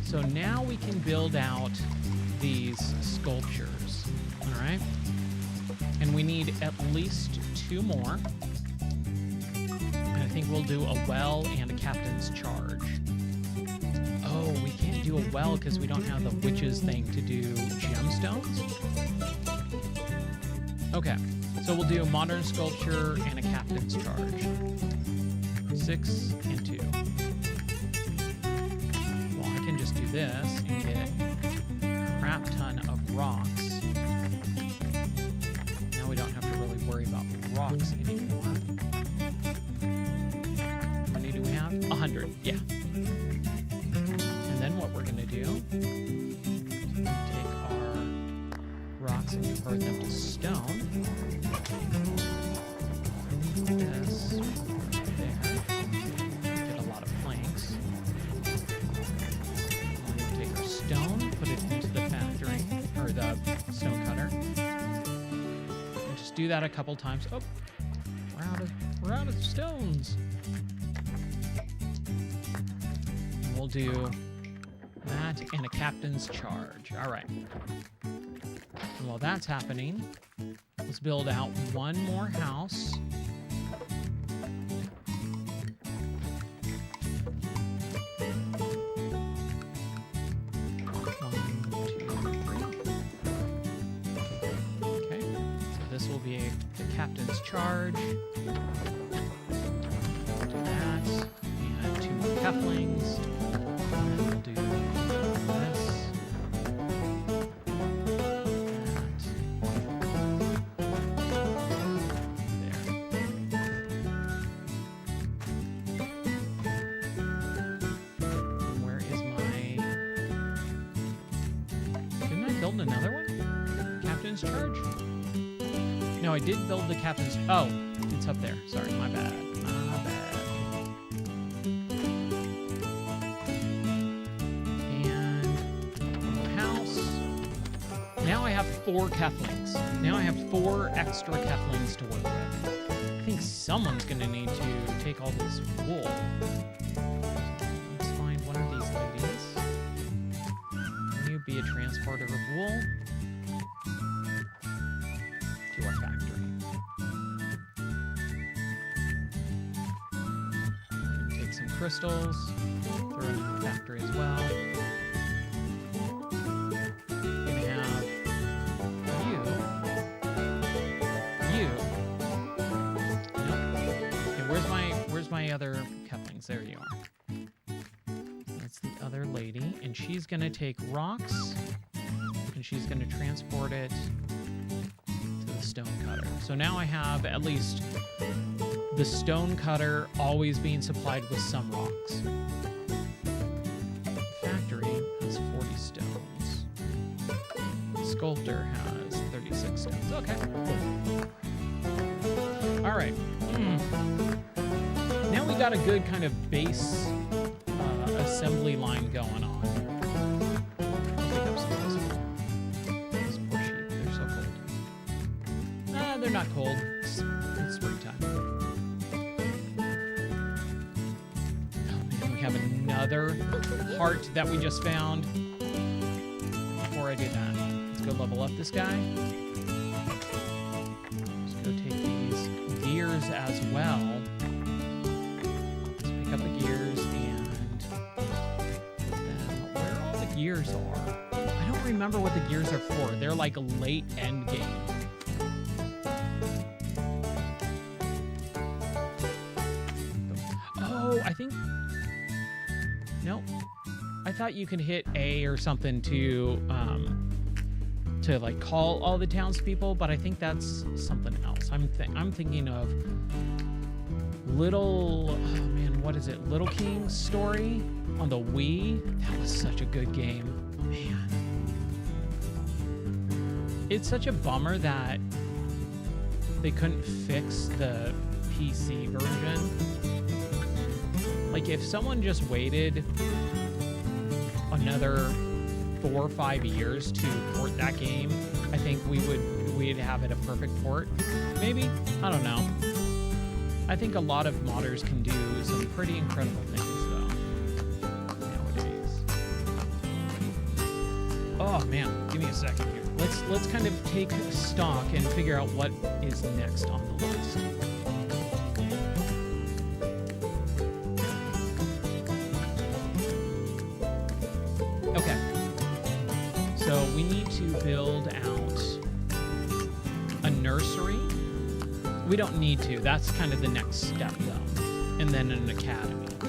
So now we can build out these sculptures. All right. And we need at least 2 more. And I think we'll do a well and a captain's charge. Oh, we can't do a well because we don't have the witches thing to do gemstones. Okay. So we'll do a modern sculpture and a captain's charge. 6 and 2. Well, I can just do this and get a crap ton of rocks. Now we don't have to really worry about rocks anymore. How many do we have? 100. Yeah. And then what we're going to do is take our rocks and convert them to stone. This there. Get a lot of planks. We'll take our stone, put it into the factory, or the stone cutter. And just do that a couple times. Oh, we're out of stones. And we'll do that and a captain's charge. All right. And while that's happening, let's build out one more house. The captain's charge. We'll do that. And 2 more Keflings. And we'll do this. That. There. Where is my... Didn't I build another one? Captain's charge? No, I did build the captain's... Oh, it's up there. Sorry, my bad. My bad. And house. Now I have 4 Keflings. Now I have 4 extra Keflings to work with. I think someone's going to need to take all this wool. Let's find one of these ladies. Can you be a transporter of wool? To our factory. Take some crystals, throw it in the factory as well. We're gonna have you. Nope. Okay, where's my other Keflings? There you are. That's the other lady, and she's gonna take rocks, and she's gonna transport it stone cutter. So now I have at least the stone cutter always being supplied with some rocks. The factory has 46 sculptor has 36 stones. Okay, cool. All right. Now we got a good kind of base assembly line going on. I'll pick up some of these poor sheep. They're so cold. They're not cold. It's springtime. Oh man, we have another heart that we just found. Before I do that, let's go level up this guy. Let's go take these gears as well. Let's pick up the gears and then where all the gears are. I don't remember what the gears are for. They're like late end game. Oh, I think... Nope. I thought you could hit A or something to like call all the townspeople, but I think that's something else. I'm thinking of Little, oh man, what is it? Little King's Story on the Wii. That was such a good game, man. It's such a bummer that they couldn't fix the PC version. Like if someone just waited another 4 or 5 years to port that game, I think we'd have it a perfect port. Maybe, I don't know. I think a lot of modders can do some pretty incredible things though nowadays. Oh man, give me a second here. Let's kind of take stock and figure out what is next on the list. Okay. So we need to build out a nursery. We don't need to. That's kind of the next step, though. And then an academy. It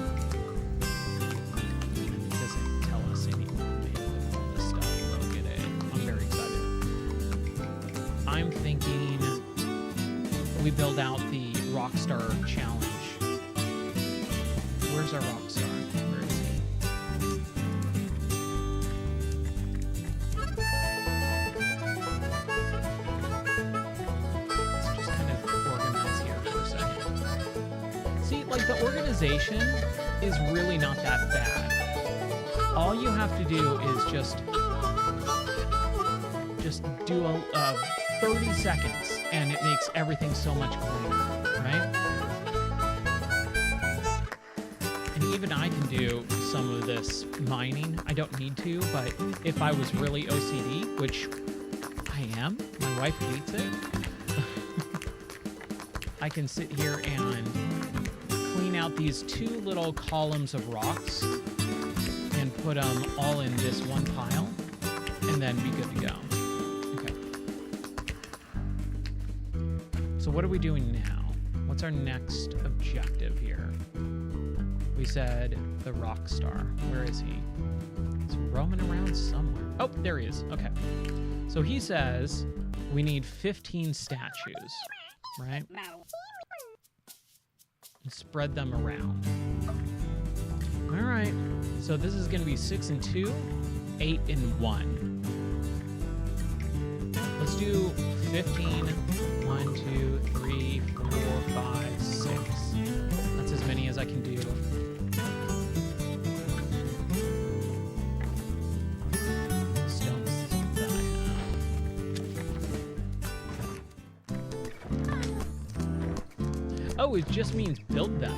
doesn't tell us anymore. Maybe with all this stuff. Look at it. I'm very excited. I'm thinking we build out the Rockstar Challenge. Where's our Rockstar? Where is he? The organization is really not that bad. All you have to do is just do a 30 seconds and it makes everything so much cleaner, right? And even I can do some of this mining. I don't need to, but if I was really OCD, which I am, my wife hates it, I can sit here and clean out these 2 little columns of rocks and put them all in this one pile and then be good to go. Okay. So what are we doing now? What's our next objective here? We said the rock star. Where is he? He's roaming around somewhere. Oh, there he is. Okay. So he says we need 15 statues, right? Spread them around. All right. So this is going to be 6 and 2, 8 and 1. Let's do 15. 1, 2, 3, 4, 5, 6. That's as many as I can do. Stones that I have. Oh, it just means build them.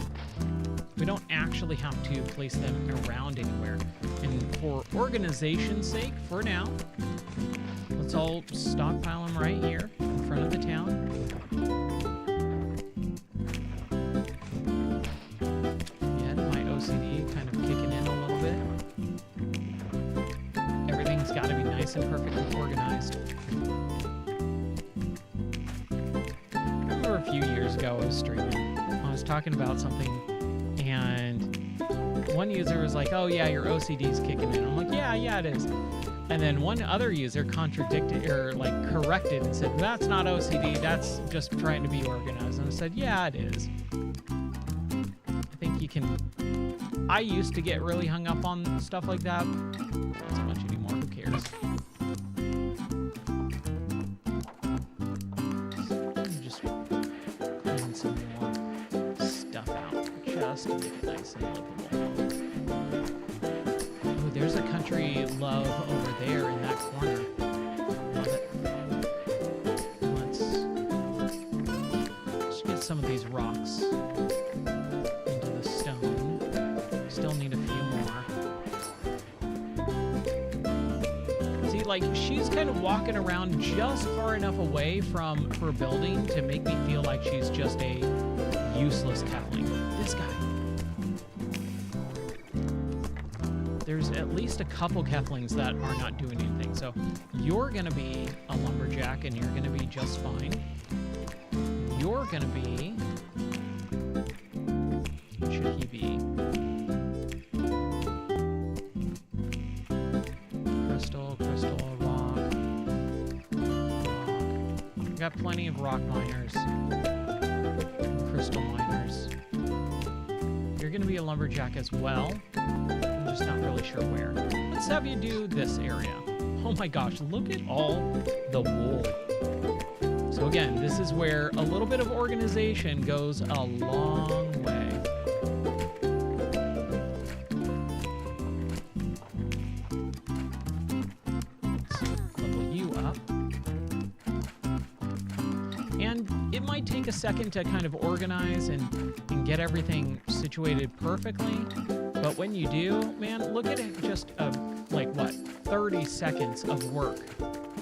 We don't actually have to place them around anywhere. And for organization's sake, for now, let's all stockpile them right here in front of the town. Yeah, my OCD kind of kicking in a little bit. Everything's got to be nice and perfectly organized. A few years ago I was streaming. I was talking about something and one user was like, oh yeah, your OCD's kicking in. I'm like, yeah, it is. And then one other user contradicted or like corrected and said, that's not OCD, that's just trying to be organized. And I said, yeah, it is. I think you can... I used to get really hung up on stuff like that. Not so much anymore, who cares? just to make it nice and livable. Oh, there's a country love over there in that corner. Love it. Let's get some of these rocks into the stone. Still need a few more. See, like, she's kind of walking around just far enough away from her building to make me feel like she's just a useless Kefling. This guy. There's at least a couple Keflings that are not doing anything. So you're going to be a lumberjack and you're going to be just fine. You're going to be... What should he be? Crystal, rock. We've got plenty of rock miners. Crystal miners. You're going to be a lumberjack as well. I'm just not really sure where. Let's have you do this area. Oh my gosh, look at all the wool. So again, this is where a little bit of organization goes a long way. Let's level you up. And it might take a second to kind of organize and get everything situated perfectly. But when you do, man, look at it, just like what, 30 seconds of work.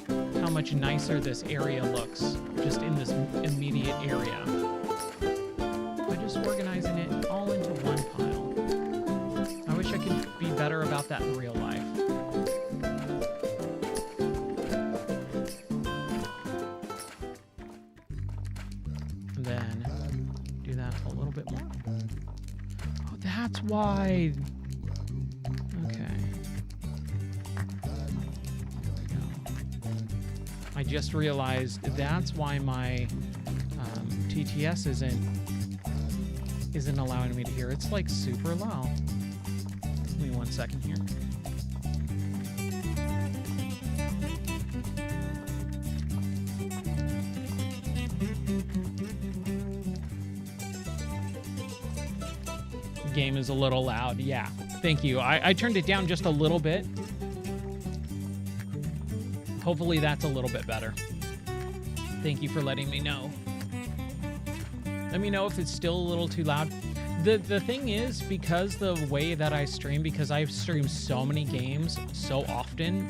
How much nicer this area looks just in this immediate area. By just organizing it all into one pile. I wish I could be better about that in real life. And then do that a little bit more. Oh, that's why. Okay. I just realized that's why my TTS isn't allowing me to hear. It's like super low. Give me 1 second here. Game is a little loud. Yeah, thank you. I turned it down just a little bit. Hopefully that's a little bit better. Thank you for letting me know. Let me know if it's still a little too loud. The thing is, because the way that I stream, because I've streamed so many games so often,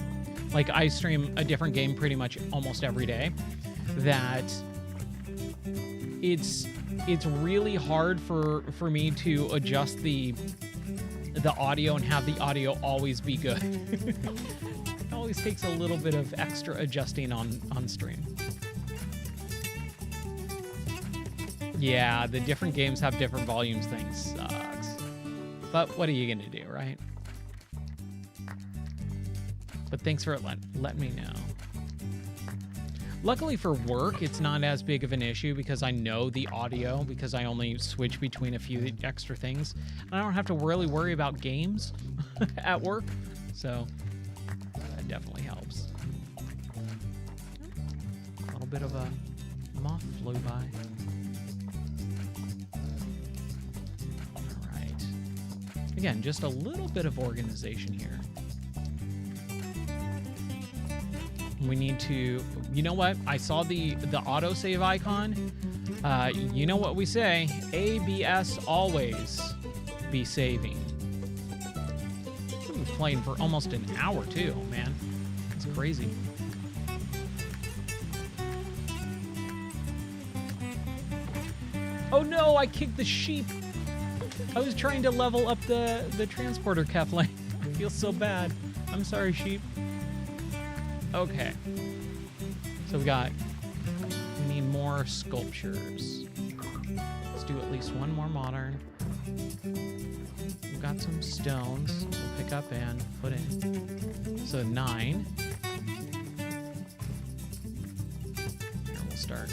like I stream a different game pretty much almost every day, that it's really hard for me to adjust the audio and have the audio always be good. It always takes a little bit of extra adjusting on stream. Yeah, the different games have different volumes. Thing sucks. But what are you gonna do, right? But thanks for letting me know. Luckily for work, it's not as big of an issue because I know the audio, because I only switch between a few extra things. And I don't have to really worry about games at work. So that definitely helps. A little bit of a moth flew by. All right. Again, just a little bit of organization here. We need to, you know what? I saw the autosave icon. You know what we say, ABS always be saving. We've been playing for almost an hour too, man. It's crazy. Oh no, I kicked the sheep. I was trying to level up the transporter Kefling. I feel so bad. I'm sorry, sheep. Okay. So we need more sculptures. Let's do at least one more modern. We've got some stones we'll pick up and put in. So 9. Here we'll start.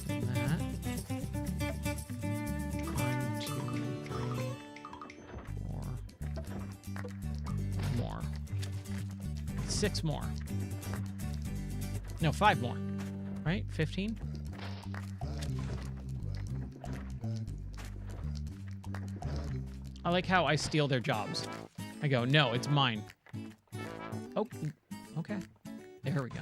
That. 1, 2, 3, 4. More. 6 more. No, 5 more. Right? 15? I like how I steal their jobs. I go, no, it's mine. Oh, okay. There we go.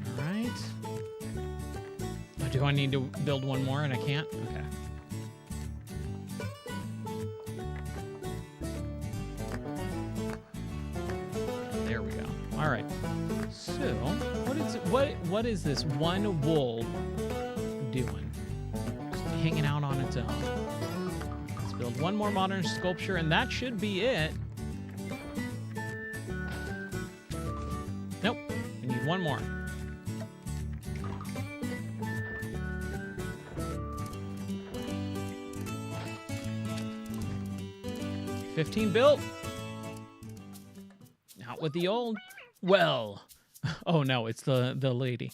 All right. Oh, do I need to build one more and I can't? Okay. There we go. All right. So, what is this one wool doing? Just hanging out on its own. Let's build one more modern sculpture, and that should be it. Nope. We need one more. $15 built. Not with the old. Well. Oh no, it's the lady.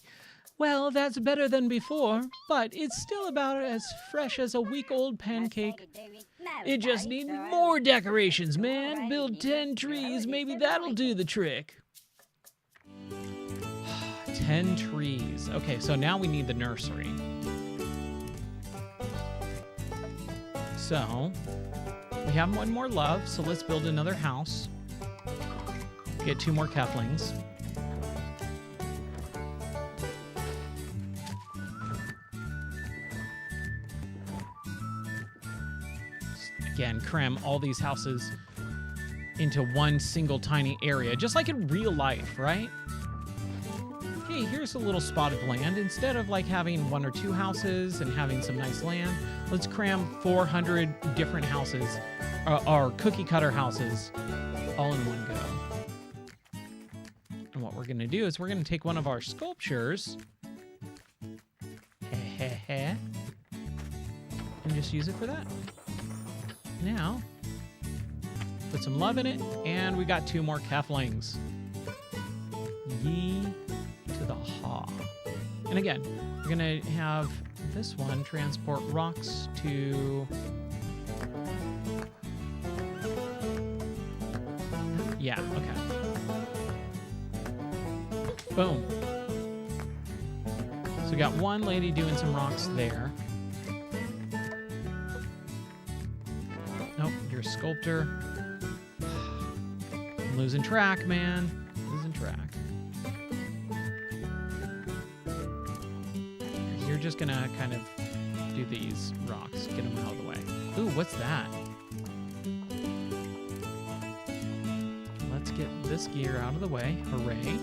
Well, that's better than before, but it's still about as fresh as a week-old pancake. It just needs more decorations, man. Build 10 trees, maybe that'll do the trick. 10 trees. Okay, so now we need the nursery. So, we have one more love, so let's build another house. Get 2 more Keflings. Again, cram all these houses into one single tiny area, just like in real life, right? Hey, here's a little spot of land. Instead of like having 1 or 2 houses and having some nice land, let's cram 400 different houses, or cookie cutter houses, all in one go. And what we're gonna do is we're gonna take one of our sculptures, and just use it for that. Now, put some love in it, and we got 2 more Keflings. Yee to the haw. And again, we're gonna have this one transport rocks to... Yeah, okay. Boom. So we got one lady doing some rocks there. Nope, you're a sculptor. I'm losing track, man. Losing track. You're just gonna kind of do these rocks. Get them out of the way. Ooh, what's that? Let's get this gear out of the way. Hooray.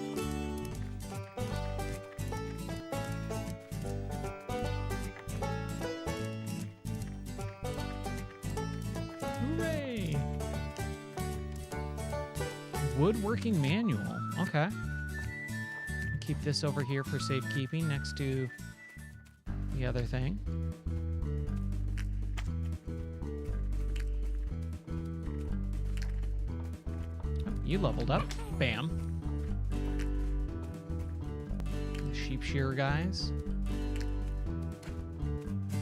Woodworking manual. Okay. Keep this over here for safekeeping next to the other thing. Oh, you leveled up. Bam. The sheep shearer guys.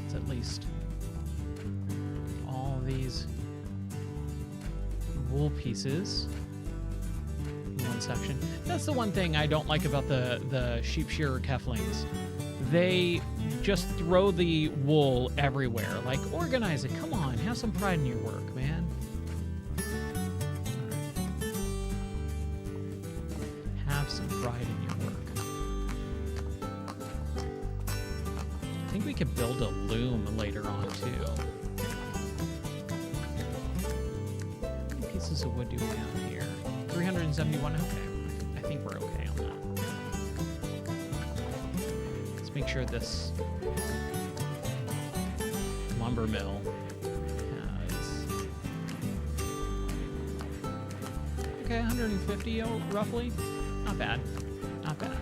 It's at least all these wool pieces. Section. That's the one thing I don't like about the sheep shearer Keflings. They just throw the wool everywhere. Like, organize it. Come on, have some pride in your work, man. Have some pride in your work. I think we could build a loom later on, too. How many pieces of wood do we have here? 371. Okay, I think we're okay on that. Let's make sure this lumber mill has... Okay, 150 roughly. Not bad. Not bad.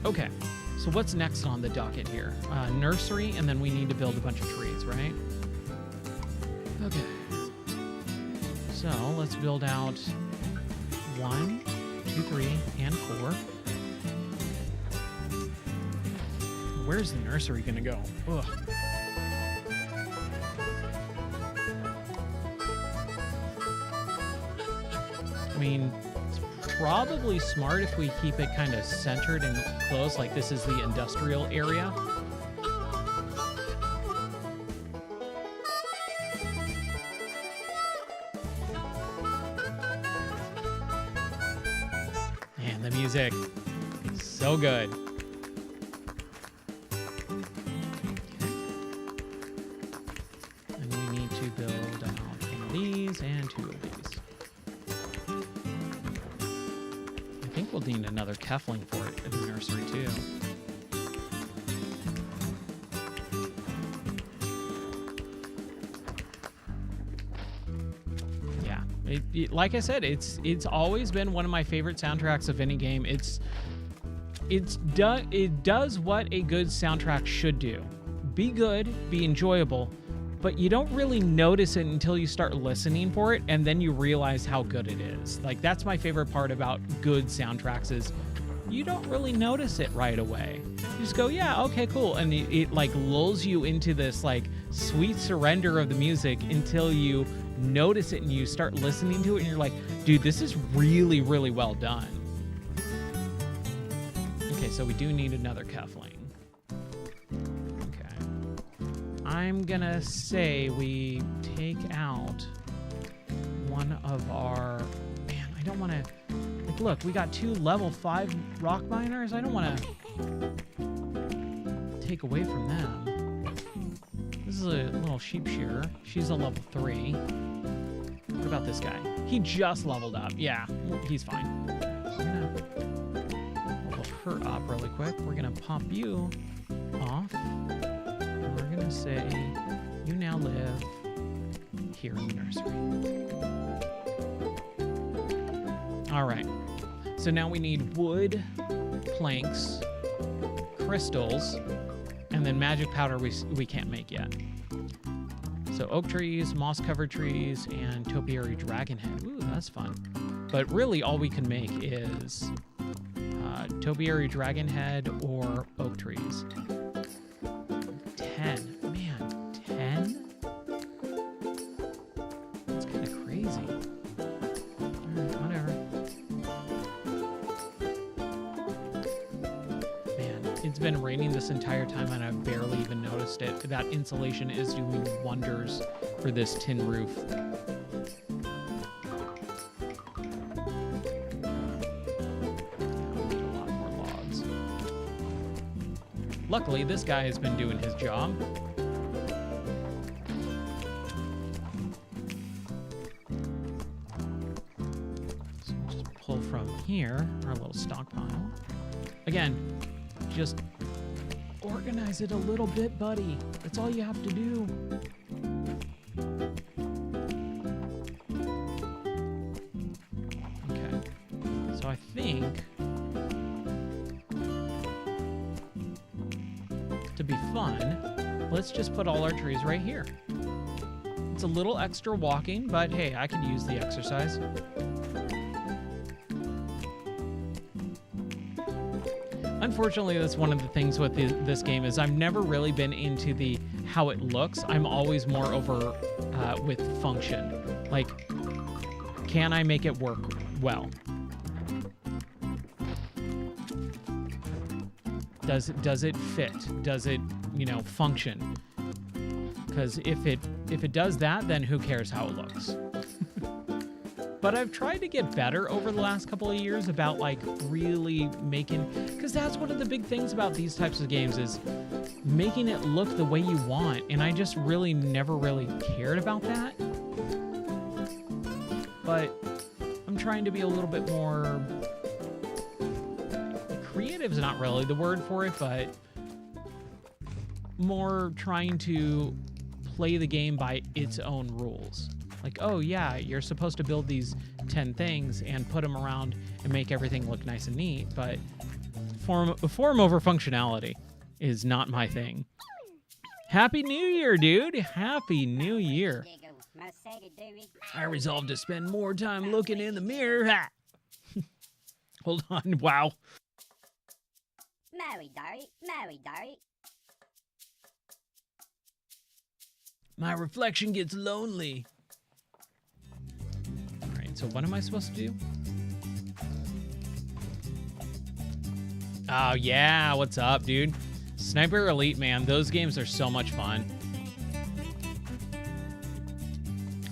Okay, so what's next on the docket here? Nursery, and then we need to build a bunch of trees, right? Okay. So let's build out 1, 2, 3, and 4. Where's the nursery gonna go? Ugh. I mean, it's probably smart if we keep it kind of centered and close, like this is the industrial area. Man, the music, so good. And we need to build one of these and 2 of these. I think we'll need another Kefling for it in the nursery too. Yeah, like I said, it's always been one of my favorite soundtracks of any game. It does what a good soundtrack should do: be good, be enjoyable, but you don't really notice it until you start listening for it, and then you realize how good it is. Like, that's my favorite part about good soundtracks is you don't really notice it right away. You just go, yeah, okay, cool. And it like lulls you into this like sweet surrender of the music until you notice it and you start listening to it and you're like, dude, this is really, really well done. Okay, so we do need another Kefling. I'm gonna say we take out one of our... Man, I don't want to... Like, look, we got 2 level 5 rock miners. I don't want to take away from them. This is a little sheep shearer. She's a level 3. What about this guy? He just leveled up. Yeah, he's fine. I'm gonna level her up really quick. We're gonna pop you off. We're gonna say you now live here in the nursery. All right, so now we need wood, planks, crystals, and then magic powder we can't make yet. So oak trees, moss covered trees, and topiary dragon head. Ooh, that's fun. But really all we can make is topiary dragon head or oak trees. 10. Man, 10? That's kind of crazy. Alright, whatever. Man, it's been raining this entire time and I've barely even noticed it. That insulation is doing wonders for this tin roof. Luckily, this guy has been doing his job. So we'll just pull from here, our little stockpile. Again, just organize it a little bit, buddy. That's all you have to do. Okay, so I think... to be fun, let's just put all our trees right here. It's a little extra walking, but hey, I could use the exercise. Unfortunately, that's one of the things with this game is I've never really been into the how it looks. I'm always more over with function. Like, can I make it work well? Does it fit? Does it, function? Because if it does that, then who cares how it looks? But I've tried to get better over the last couple of years about like really making, because that's one of the big things about these types of games is making it look the way you want. And I just really never really cared about that. But I'm trying to be a little bit more... creative is not really the word for it, but more trying to play the game by its own rules. Like, oh yeah, you're supposed to build these 10 things and put them around and make everything look nice and neat, but form over functionality is not my thing. Happy New Year, dude! Happy New Year! I resolved to spend more time looking in the mirror. Ha! Hold on, wow. My reflection gets lonely. All right, so what am I supposed to do? Oh, yeah. What's up, dude? Sniper Elite, man. Those games are so much fun.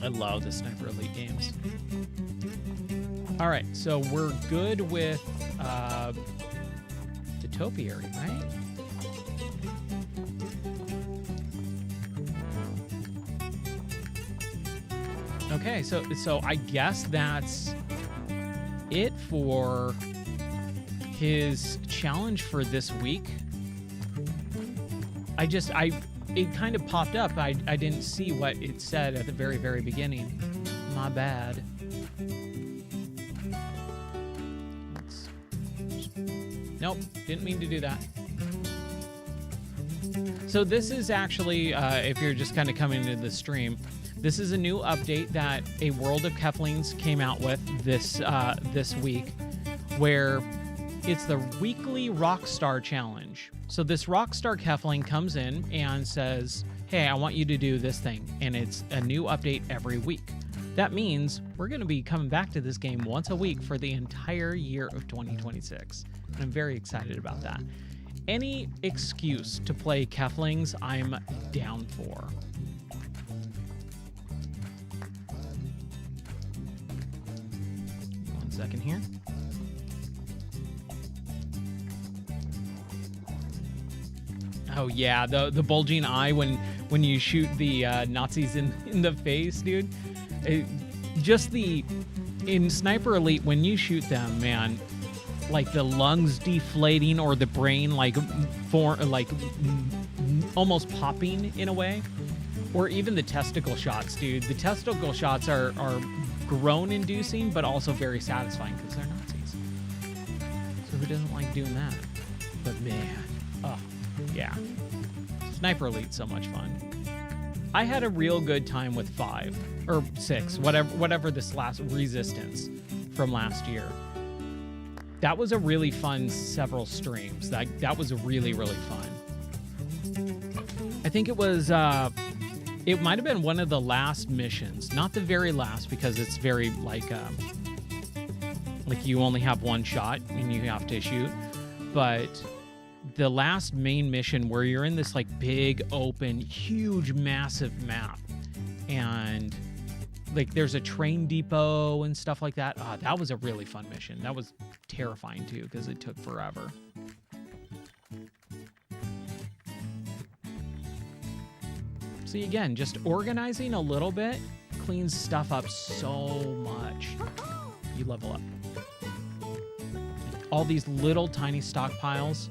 I love the Sniper Elite games. All right, so we're good with the topiary, right? Okay, so I guess that's it for his challenge for this week. It kind of popped up. I didn't see what it said at the very, very beginning. My bad. Nope, didn't mean to do that. So this is actually, if you're just kind of coming into the stream, this is a new update that A World of Keflings came out with this week, where it's the weekly Rockstar Challenge. So this Rockstar Kefling comes in and says, hey, I want you to do this thing. And it's a new update every week. That means we're going to be coming back to this game once a week for the entire year of 2026. And I'm very excited about that. Any excuse to play Keflings, I'm down for. One second here. Oh yeah, the bulging eye when you shoot the Nazis in the face, dude. In Sniper Elite, when you shoot them, man, like the lungs deflating or the brain almost popping in a way, or even the testicle shots, dude. The testicle shots are groan-inducing, but also very satisfying because they're Nazis. So who doesn't like doing that? But man, oh yeah, Sniper Elite's so much fun. I had a real good time with 5 or 6, whatever this last Resistance from last year. That was a really fun several streams. That was really, really fun. I think it was, it might have been one of the last missions. Not the very last, because it's very, like you only have one shot and you have to shoot. But the last main mission where you're in this, like, big, open, huge, massive map. And like there's a train depot and stuff like that. That was a really fun mission. That was terrifying too because it took forever. See, again, just organizing a little bit cleans stuff up so much. You level up. All these little tiny stockpiles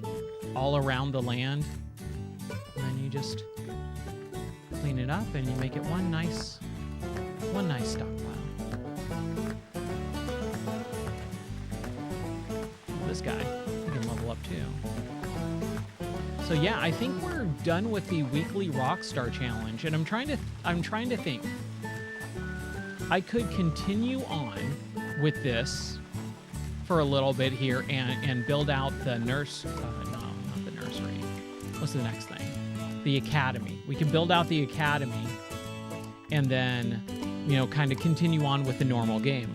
all around the land. And then you just clean it up and you make it one nice stockpile. This guy, he can level up too. So yeah, I think we're done with the weekly Rockstar Challenge, and I'm trying to think. I could continue on with this for a little bit here and build out the not the nursery. What's the next thing? The academy. We can build out the academy and then, kind of continue on with the normal game,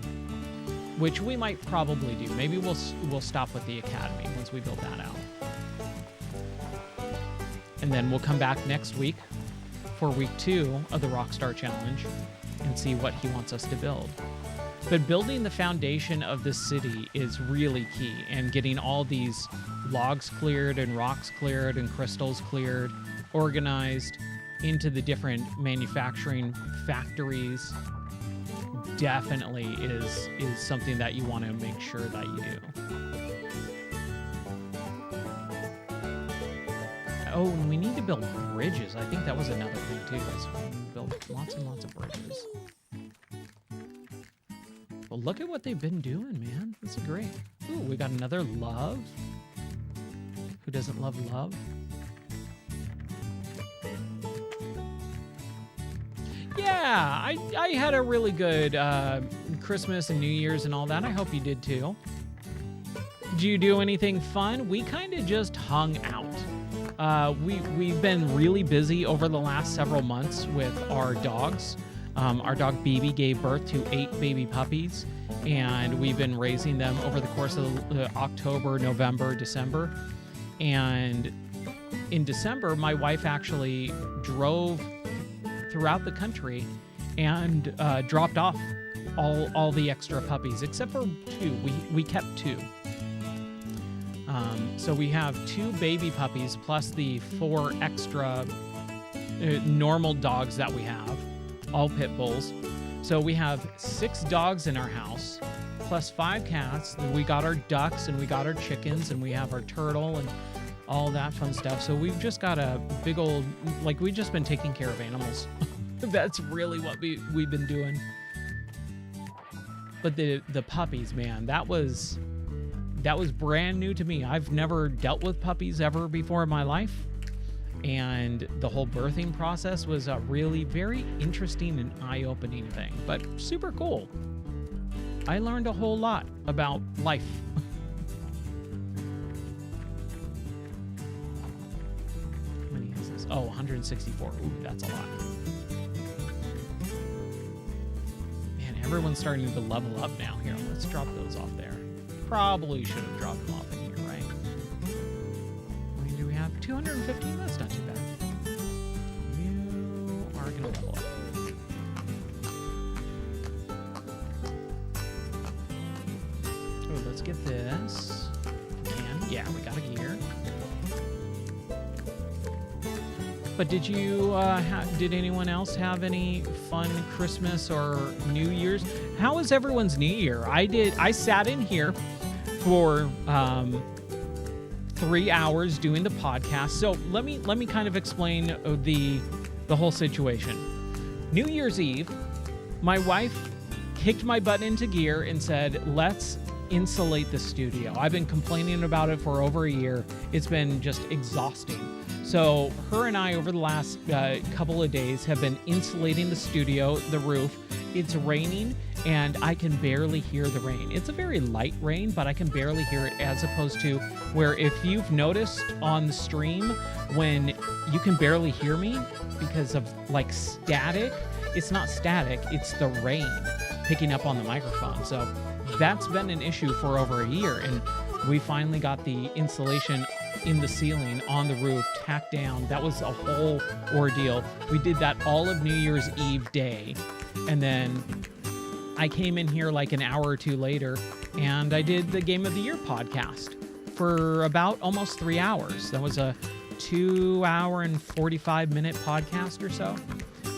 which we might probably do. Maybe we'll stop with the academy once we build that out. And then we'll come back next week for week 2 of the Rockstar Challenge and see what he wants us to build. But building the foundation of the city is really key, and getting all these logs cleared and rocks cleared and crystals cleared, organized into the different manufacturing factories definitely is something that you want to make sure that you do. Oh, and we need to build bridges. I think that was another thing too, is build lots and lots of bridges. Well, look at what they've been doing, man. This is great. Ooh, we got another love. Who doesn't love love? Yeah, I had a really good Christmas and New Year's and all that. I hope you did too. Did you do anything fun? We kind of just hung out. We've been really busy over the last several months with our dogs. Our dog BB gave birth to 8 baby puppies, and we've been raising them over the course of October, November, December. And in December, my wife actually drove throughout the country and dropped off all the extra puppies, except for 2. We kept 2. So we have 2 baby puppies plus the 4 extra normal dogs that we have, all pit bulls. So we have 6 dogs in our house, plus 5 cats. We got our ducks and we got our chickens and we have our turtle and all that fun stuff. So we've just got a big old, like, we've just been taking care of animals. That's really what we've been doing. But the puppies, man, that was brand new to me. I've never dealt with puppies ever before in my life. And the whole birthing process was a really very interesting and eye-opening thing, but super cool. I learned a whole lot about life. How many is this? Oh, 164. Ooh, that's a lot. Man, everyone's starting to level up now. Here, let's drop those off there. Probably should have dropped them off in here, right? I mean, do we have 215? That's not too bad. You are going to level up. Oh, let's get this. We can. Yeah, we got a gear. But did you, did anyone else have any fun Christmas or New Year's? How was everyone's New Year? I sat in here for 3 hours doing the podcast. So let me kind of explain the whole situation. New Year's Eve, my wife kicked my butt into gear and said, let's insulate the studio. I've been complaining about it for over a year. It's been just exhausting. So her and I, over the last couple of days, have been insulating the studio, the roof. It's raining, and I can barely hear the rain. It's a very light rain, but I can barely hear it, as opposed to where, if you've noticed on the stream, when you can barely hear me because of like static, it's not static, it's the rain picking up on the microphone. So that's been an issue for over a year, and we finally got the insulation in the ceiling on the roof tacked down. That was a whole ordeal. We did that all of New Year's Eve day, and then I came in here like an hour or 2 later, and I did the Game of the Year podcast for about almost 3 hours. That was a 2 hour and 45 minute podcast or so.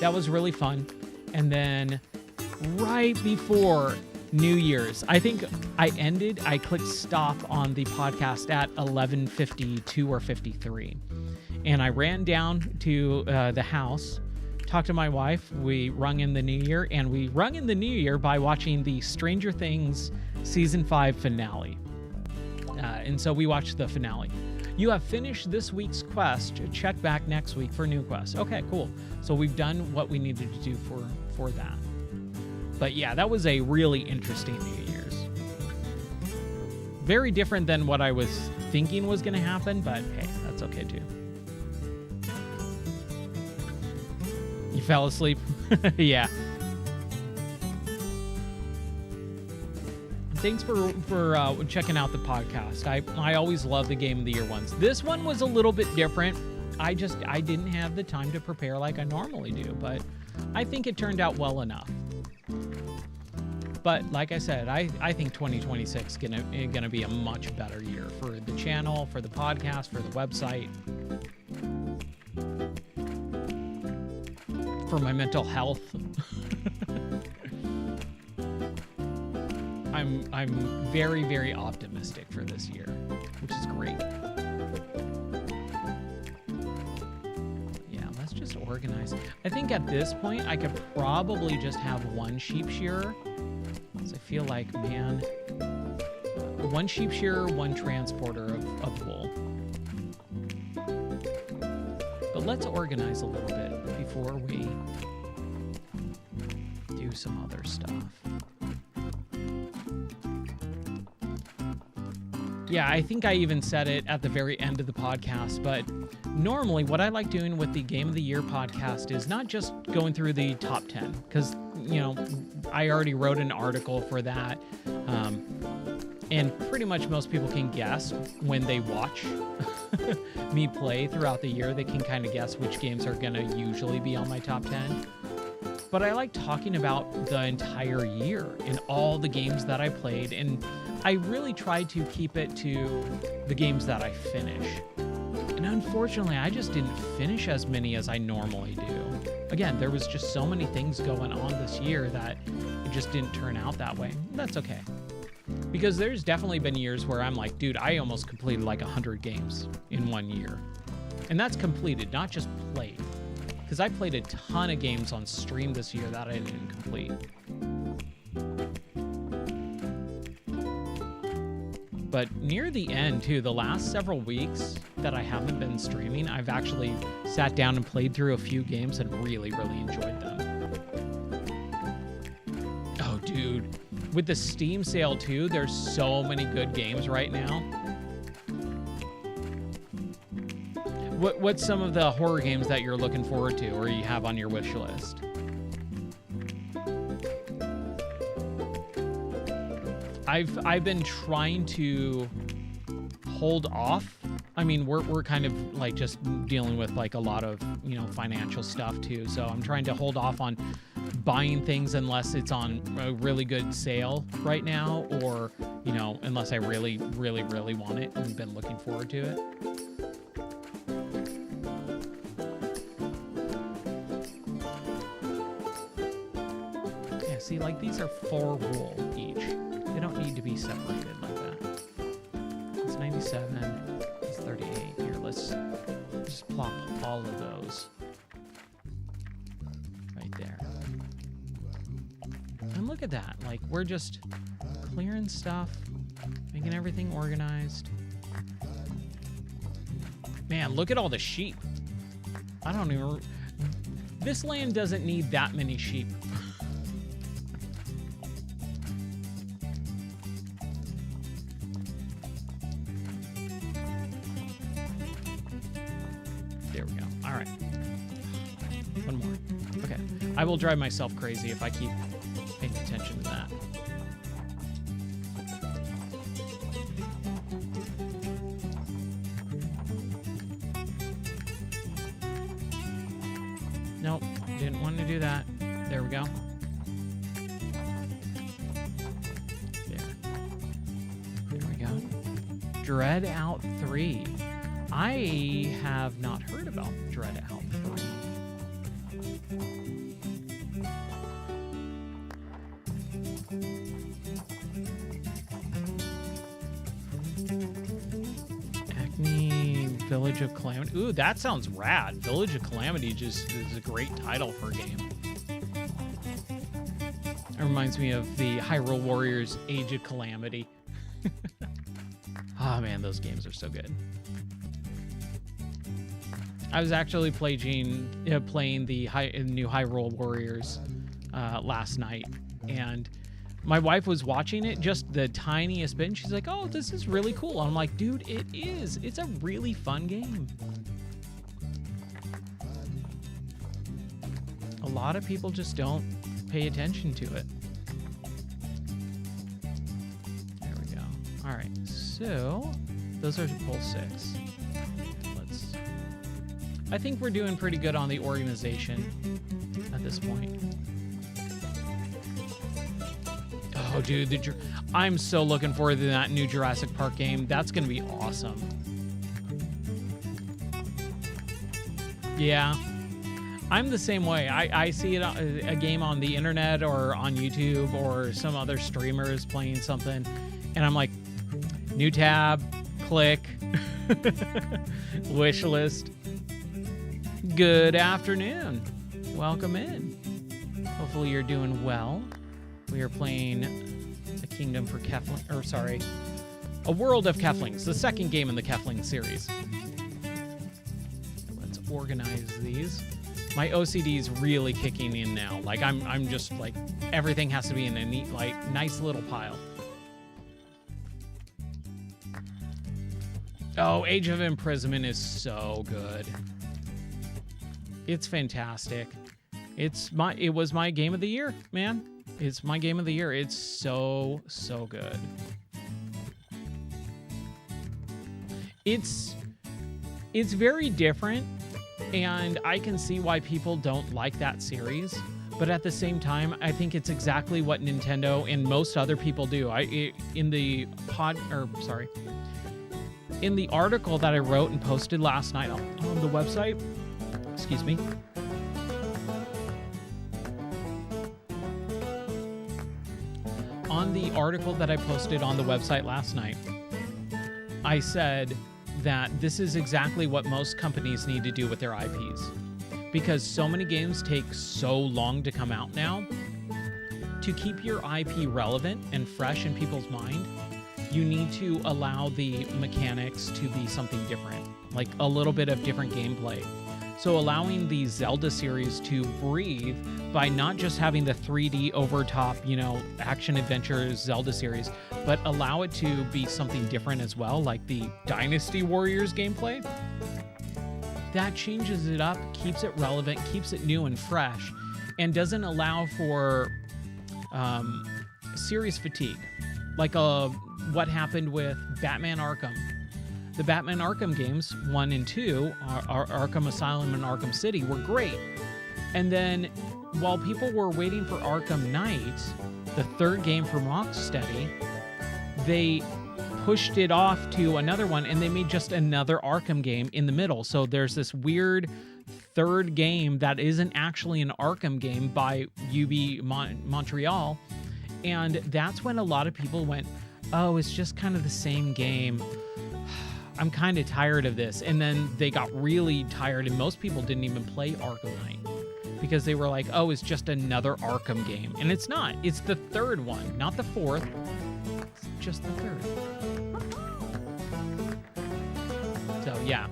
That was really fun. And then right before New Year's, I think I clicked stop on the podcast at 11:52 or 53. And I ran down to the house, talked to my wife. We rung in the new year, and we rung in the new year by watching the Stranger Things season 5 finale. And so we watched the finale. You have finished this week's quest. Check back next week for new quests. Okay, cool. So we've done what we needed to do for that. But yeah, that was a really interesting New Year's. Very different than what I was thinking was going to happen, but hey, that's okay too. You fell asleep? Yeah. Thanks for checking out the podcast. I always love the Game of the Year ones. This one was a little bit different. I didn't have the time to prepare like I normally do, but I think it turned out well enough. But like I said, I think 2026 is gonna be a much better year for the channel, for the podcast, for the website, for my mental health. I'm very, very optimistic for this year, which is great. Yeah, let's just organize. I think at this point I could probably just have one sheep shearer. I feel like, man, one sheep shearer, one transporter of wool. But let's organize a little bit before we do some other stuff. Yeah, I think I even said it at the very end of the podcast, but normally what I like doing with the Game of the Year podcast is not just going through the top 10, because, you know, I already wrote an article for that. And pretty much most people can guess when they watch me play throughout the year. They can kind of guess which games are going to usually be on my top 10. But I like talking about the entire year and all the games that I played. And I really try to keep it to the games that I finish. And unfortunately, I just didn't finish as many as I normally do. Again, there was just so many things going on this year that it just didn't turn out that way. That's okay. Because there's definitely been years where I'm like, dude, I almost completed like 100 games in 1 year. And that's completed, not just played. Because I played a ton of games on stream this year that I didn't complete. But near the end, too, the last several weeks that I haven't been streaming, I've actually sat down and played through a few games and really, really enjoyed them. Oh, dude. With the Steam sale, too, there's so many good games right now. What's some of the horror games that you're looking forward to or you have on your wish list? I've been trying to hold off. I mean, we're kind of like just dealing with like a lot of, you know, financial stuff too. So I'm trying to hold off on buying things unless it's on a really good sale right now, or, you know, unless I really, really, really want it and been looking forward to it. Yeah, see, like these are 4 wool each. They don't need to be separated like that. It's 97. It's 38. Here, let's just plop all of those right there. And look at that. Like, we're just clearing stuff, making everything organized. Man, look at all the sheep. I don't even... This land doesn't need that many sheep. There we go. All right. One more. Okay. I will drive myself crazy if I keep paying attention to that. Nope, didn't want to do that. There we go. There we go. Dread Out 3. I have not heard about Dread Out 3. Village of Calamity. Ooh, that sounds rad. Village of Calamity just is a great title for a game. It reminds me of the Hyrule Warriors Age of Calamity. Oh man, those games are so good. I was actually playing the new Hyrule Warriors last night, and my wife was watching it just the tiniest bit, and she's like, oh, this is really cool. And I'm like, dude, it is. It's a really fun game. A lot of people just don't pay attention to it. There we go. All right, so those are pull 6. I think we're doing pretty good on the organization at this point. Oh, dude, I'm so looking forward to that new Jurassic Park game. That's going to be awesome. Yeah, I'm the same way. I see it a game on the internet or on YouTube or some other streamer is playing something, and I'm like, new tab, click, wish list. Good afternoon. Welcome in. Hopefully you're doing well. We are playing A Kingdom for Keflings, or sorry, A World of Keflings, the second game in the Kefling series. Let's organize these. My OCD is really kicking in now. Like I'm just like, everything has to be in a neat, like, nice little pile. Oh, Age of Imprisonment is so good. It's fantastic. It was my game of the year, man. It's my game of the year. It's so good. It's very different, and I can see why people don't like that series. But at the same time, I think it's exactly what Nintendo and most other people do. In the article that I wrote and posted last night on the website, excuse me. On the article that I posted on the website last night, I said that this is exactly what most companies need to do with their IPs. Because so many games take so long to come out now. To keep your IP relevant and fresh in people's mind, you need to allow the mechanics to be something different, like a little bit of different gameplay. So allowing the Zelda series to breathe by not just having the 3D overtop, action adventure Zelda series, but allow it to be something different as well, like the Dynasty Warriors gameplay. That changes it up, keeps it relevant, keeps it new and fresh, and doesn't allow for series fatigue. Like what happened with Batman Arkham. The Batman Arkham games, 1 and 2, Arkham Asylum and Arkham City, were great. And then, while people were waiting for Arkham Knight, the third game from Rocksteady, they pushed it off to another one, and they made just another Arkham game in the middle. So there's this weird third game that isn't actually an Arkham game by UB Montreal. And that's when a lot of people went, oh, it's just kind of the same game. I'm kind of tired of this. And then they got really tired, and most people didn't even play Arkham Knight because they were like, oh, it's just another Arkham game. And it's not. It's the third one, not the fourth. It's just the third. So, yeah.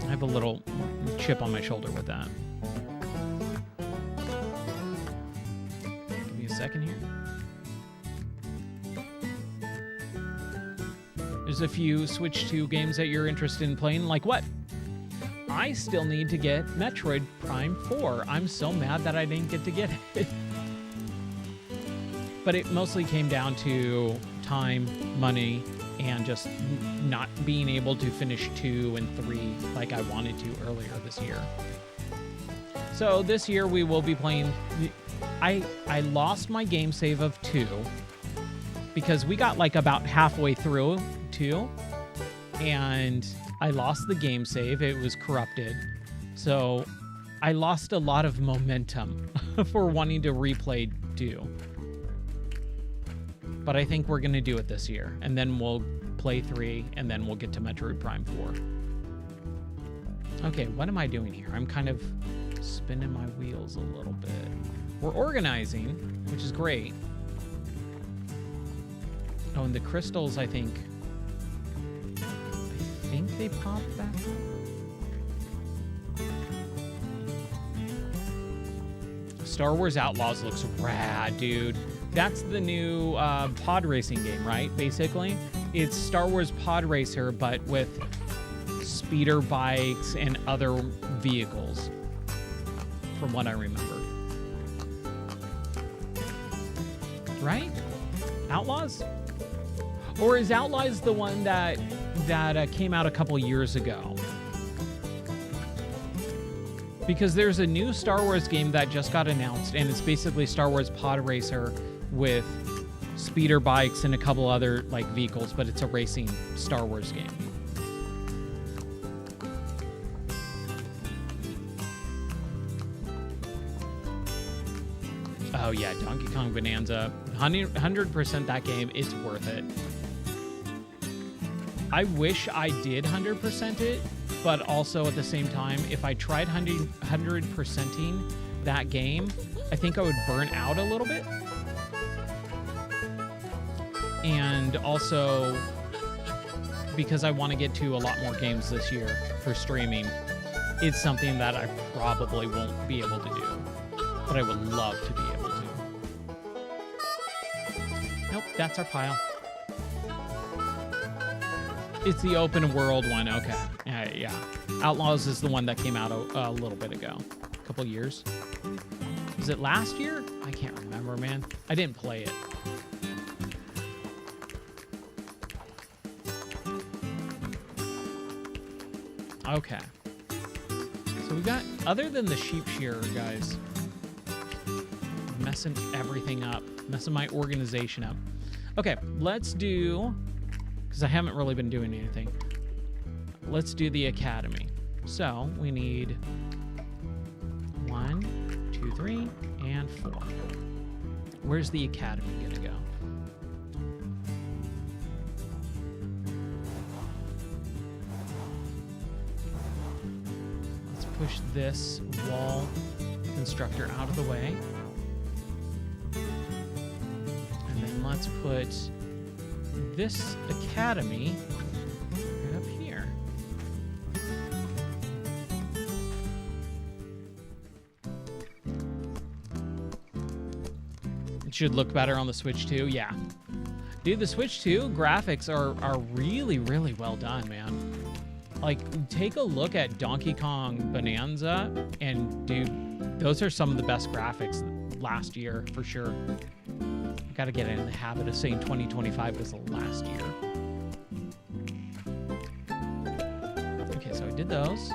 I have a little chip on my shoulder with that. Give me a second here. There's a few Switch 2 games that you're interested in playing. Like what? I still need to get Metroid Prime 4. I'm so mad that I didn't get to get it. But it mostly came down to time, money, and just not being able to finish 2 and 3 like I wanted to earlier this year. So this year we will be playing... I lost my game save of 2 because we got like about halfway through 2 and I lost the game save. It was corrupted. So I lost a lot of momentum for wanting to replay 2. But I think we're going to do it this year. And then we'll play 3, and then we'll get to Metroid Prime 4. Okay, what am I doing here? I'm kind of spinning my wheels a little bit. We're organizing, which is great. Oh, and the crystals, I think they pop back up. Star Wars Outlaws looks rad, dude. That's the new pod racing game, right? Basically, it's Star Wars Pod Racer, but with speeder bikes and other vehicles, from what I remember. Right? Outlaws? Or is Outlaws the one that came out a couple years ago? Because there's a new Star Wars game that just got announced, and it's basically Star Wars Pod Racer with speeder bikes and a couple other like vehicles, but it's a racing Star Wars game. Oh yeah, Donkey Kong Bonanza. 100% that game. It's worth it. I wish I did 100% it, but also at the same time, if I tried 100%ing that game, I think I would burn out a little bit. And also, because I want to get to a lot more games this year for streaming, it's something that I probably won't be able to do, but I would love to be able to. Nope, that's our pile. It's the open world one. Okay. Yeah. Outlaws is the one that came out a little bit ago. A couple years. Was it last year? I can't remember, man. I didn't play it. Okay. So we got, other than the sheep shearer, guys, messing everything up, messing my organization up. Okay, let's do, because I haven't really been doing anything. Let's do the academy. So we need 1, 2, 3, and 4. Where's the academy gonna go? Let's push this wall constructor out of the way. And then let's put this academy right up here. It should look better on the Switch 2, yeah. Dude, the Switch 2 graphics are really, really well done, man. Like, take a look at Donkey Kong Bonanza, and dude, those are some of the best graphics last year, for sure. Gotta get in the habit of saying 2025 was the last year. Okay, so I did those.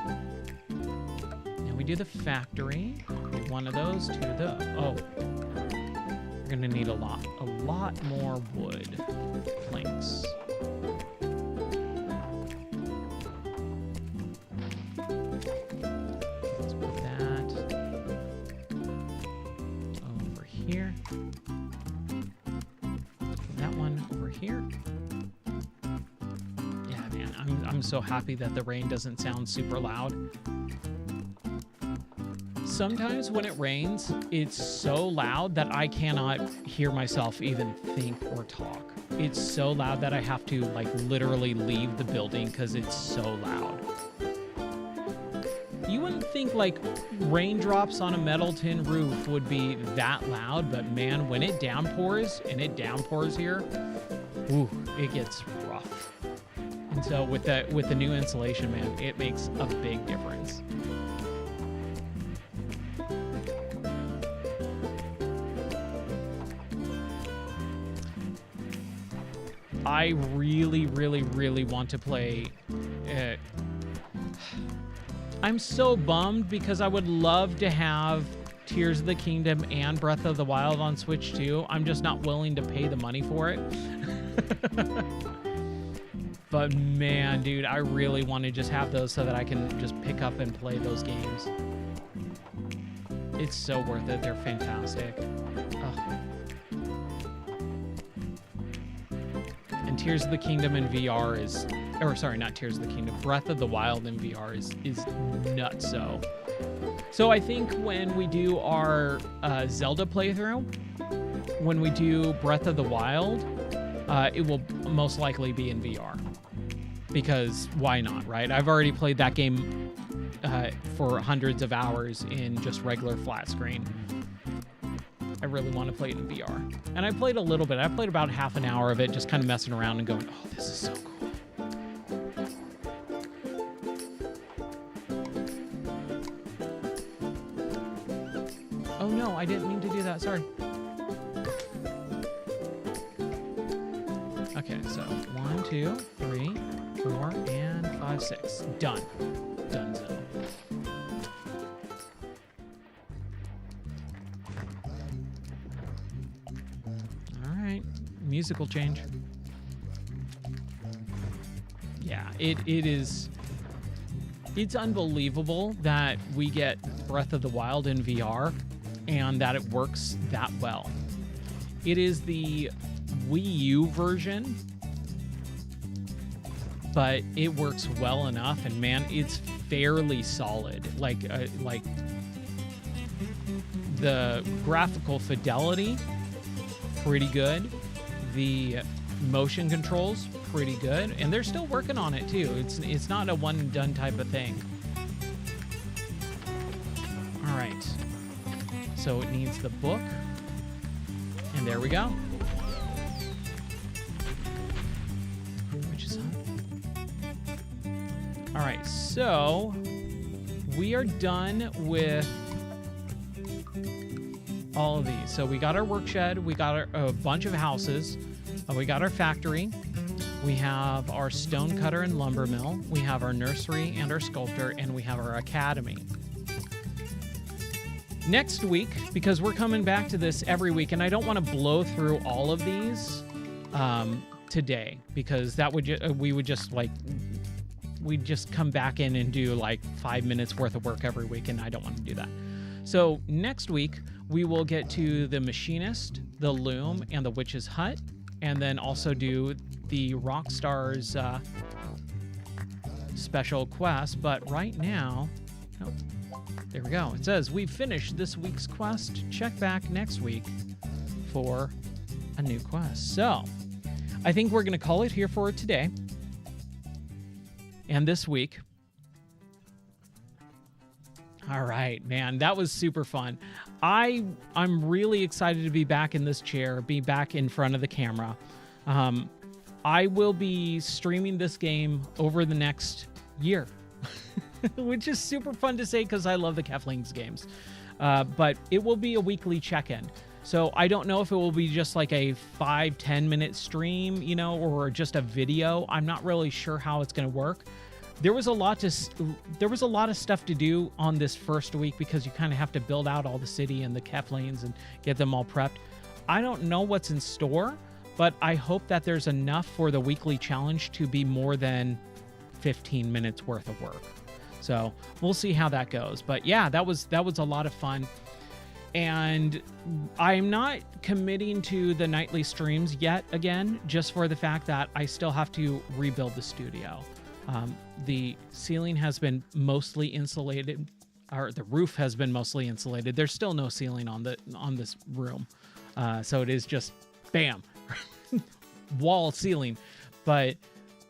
Now we do the factory. Do one of those, two of those. Oh, we're gonna need a lot more wood planks. Let's put that over here. That one over here. Yeah, man, I'm so happy that the rain doesn't sound super loud. Sometimes when it rains, it's so loud that I cannot hear myself even think or talk. It's so loud that I have to like literally leave the building because it's so loud. You wouldn't think like raindrops on a metal tin roof would be that loud, but man, when it downpours, and it downpours here, ooh, it gets rough. And so with the new insulation, man, it makes a big difference. I really, really, really want to play I'm so bummed because I would love to have Tears of the Kingdom and Breath of the Wild on Switch 2. I'm just not willing to pay the money for it. But man, dude, I really want to just have those so that I can just pick up and play those games. It's so worth it. They're fantastic. Ugh. And Tears of the Kingdom in VR is, or sorry, not Tears of the Kingdom, Breath of the Wild in VR is nutso. So I think when we do our Zelda playthrough, when we do Breath of the Wild, it will most likely be in VR. Because why not, right? I've already played that game for hundreds of hours in just regular flat screen. I really want to play it in VR. And I played a little bit. I played about half an hour of it, just kind of messing around and going, oh, this is so cool. Oh no, I didn't mean to do that, sorry. Okay, so 1, 2, 3, 4, and 5, 6. Done. Donezo. Musical change. Yeah, it is. It's unbelievable that we get Breath of the Wild in VR and that it works that well. It is the Wii U version, but it works well enough, and man, it's fairly solid. Like the graphical fidelity, pretty good. The motion controls, pretty good, and they're still working on it too. It's not a one and done type of thing. All right, so it needs the book, and there we go. Which is All right, so we are done with all of these. So we got our work shed, we got a bunch of houses, we got our factory, we have our stone cutter and lumber mill, we have our nursery and our sculptor, and we have our academy. Next week, because we're coming back to this every week, and I don't want to blow through all of these today, because that would we'd just come back in and do like 5 minutes worth of work every week, and I don't want to do that. So next week, we will get to the machinist, the loom, and the witch's hut, and then also do the Rockstar's special quest. But right now, oh, there we go. It says we've finished this week's quest. Check back next week for a new quest. So I think we're going to call it here for today and this week. All right, man, that was super fun. I'm really excited to be back in this chair, be back in front of the camera. I will be streaming this game over the next year, which is super fun to say because I love the Keflings games. But it will be a weekly check-in. So I don't know if it will be just like a 5-10 minute stream, you know, or just a video. I'm not really sure how it's going to work. There was a lot of stuff to do on this first week because you kind of have to build out all the city and the Keflings and get them all prepped. I don't know what's in store, but I hope that there's enough for the weekly challenge to be more than 15 minutes worth of work. So we'll see how that goes. But yeah, that was a lot of fun. And I'm not committing to the nightly streams yet again, just for the fact that I still have to rebuild the studio. The ceiling has been mostly insulated, or the roof has been mostly insulated. There's still no ceiling on this room. So it is just bam, wall ceiling. But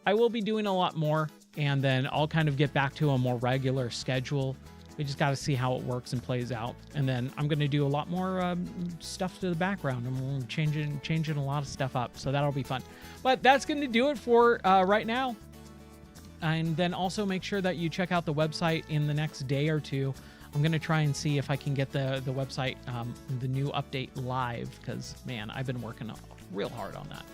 I will be doing a lot more, and then I'll kind of get back to a more regular schedule. We just got to see how it works and plays out. And then I'm going to do a lot more stuff to the background. I'm changing a lot of stuff up. So that'll be fun. But that's going to do it for right now. And then also make sure that you check out the website in the next day or two. I'm going to try and see if I can get the website, the new update live, because, man, I've been working real hard on that.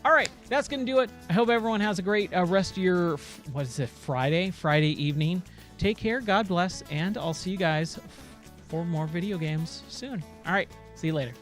All right, that's going to do it. I hope everyone has a great rest of your, Friday evening. Take care, God bless, and I'll see you guys for more video games soon. All right, see you later.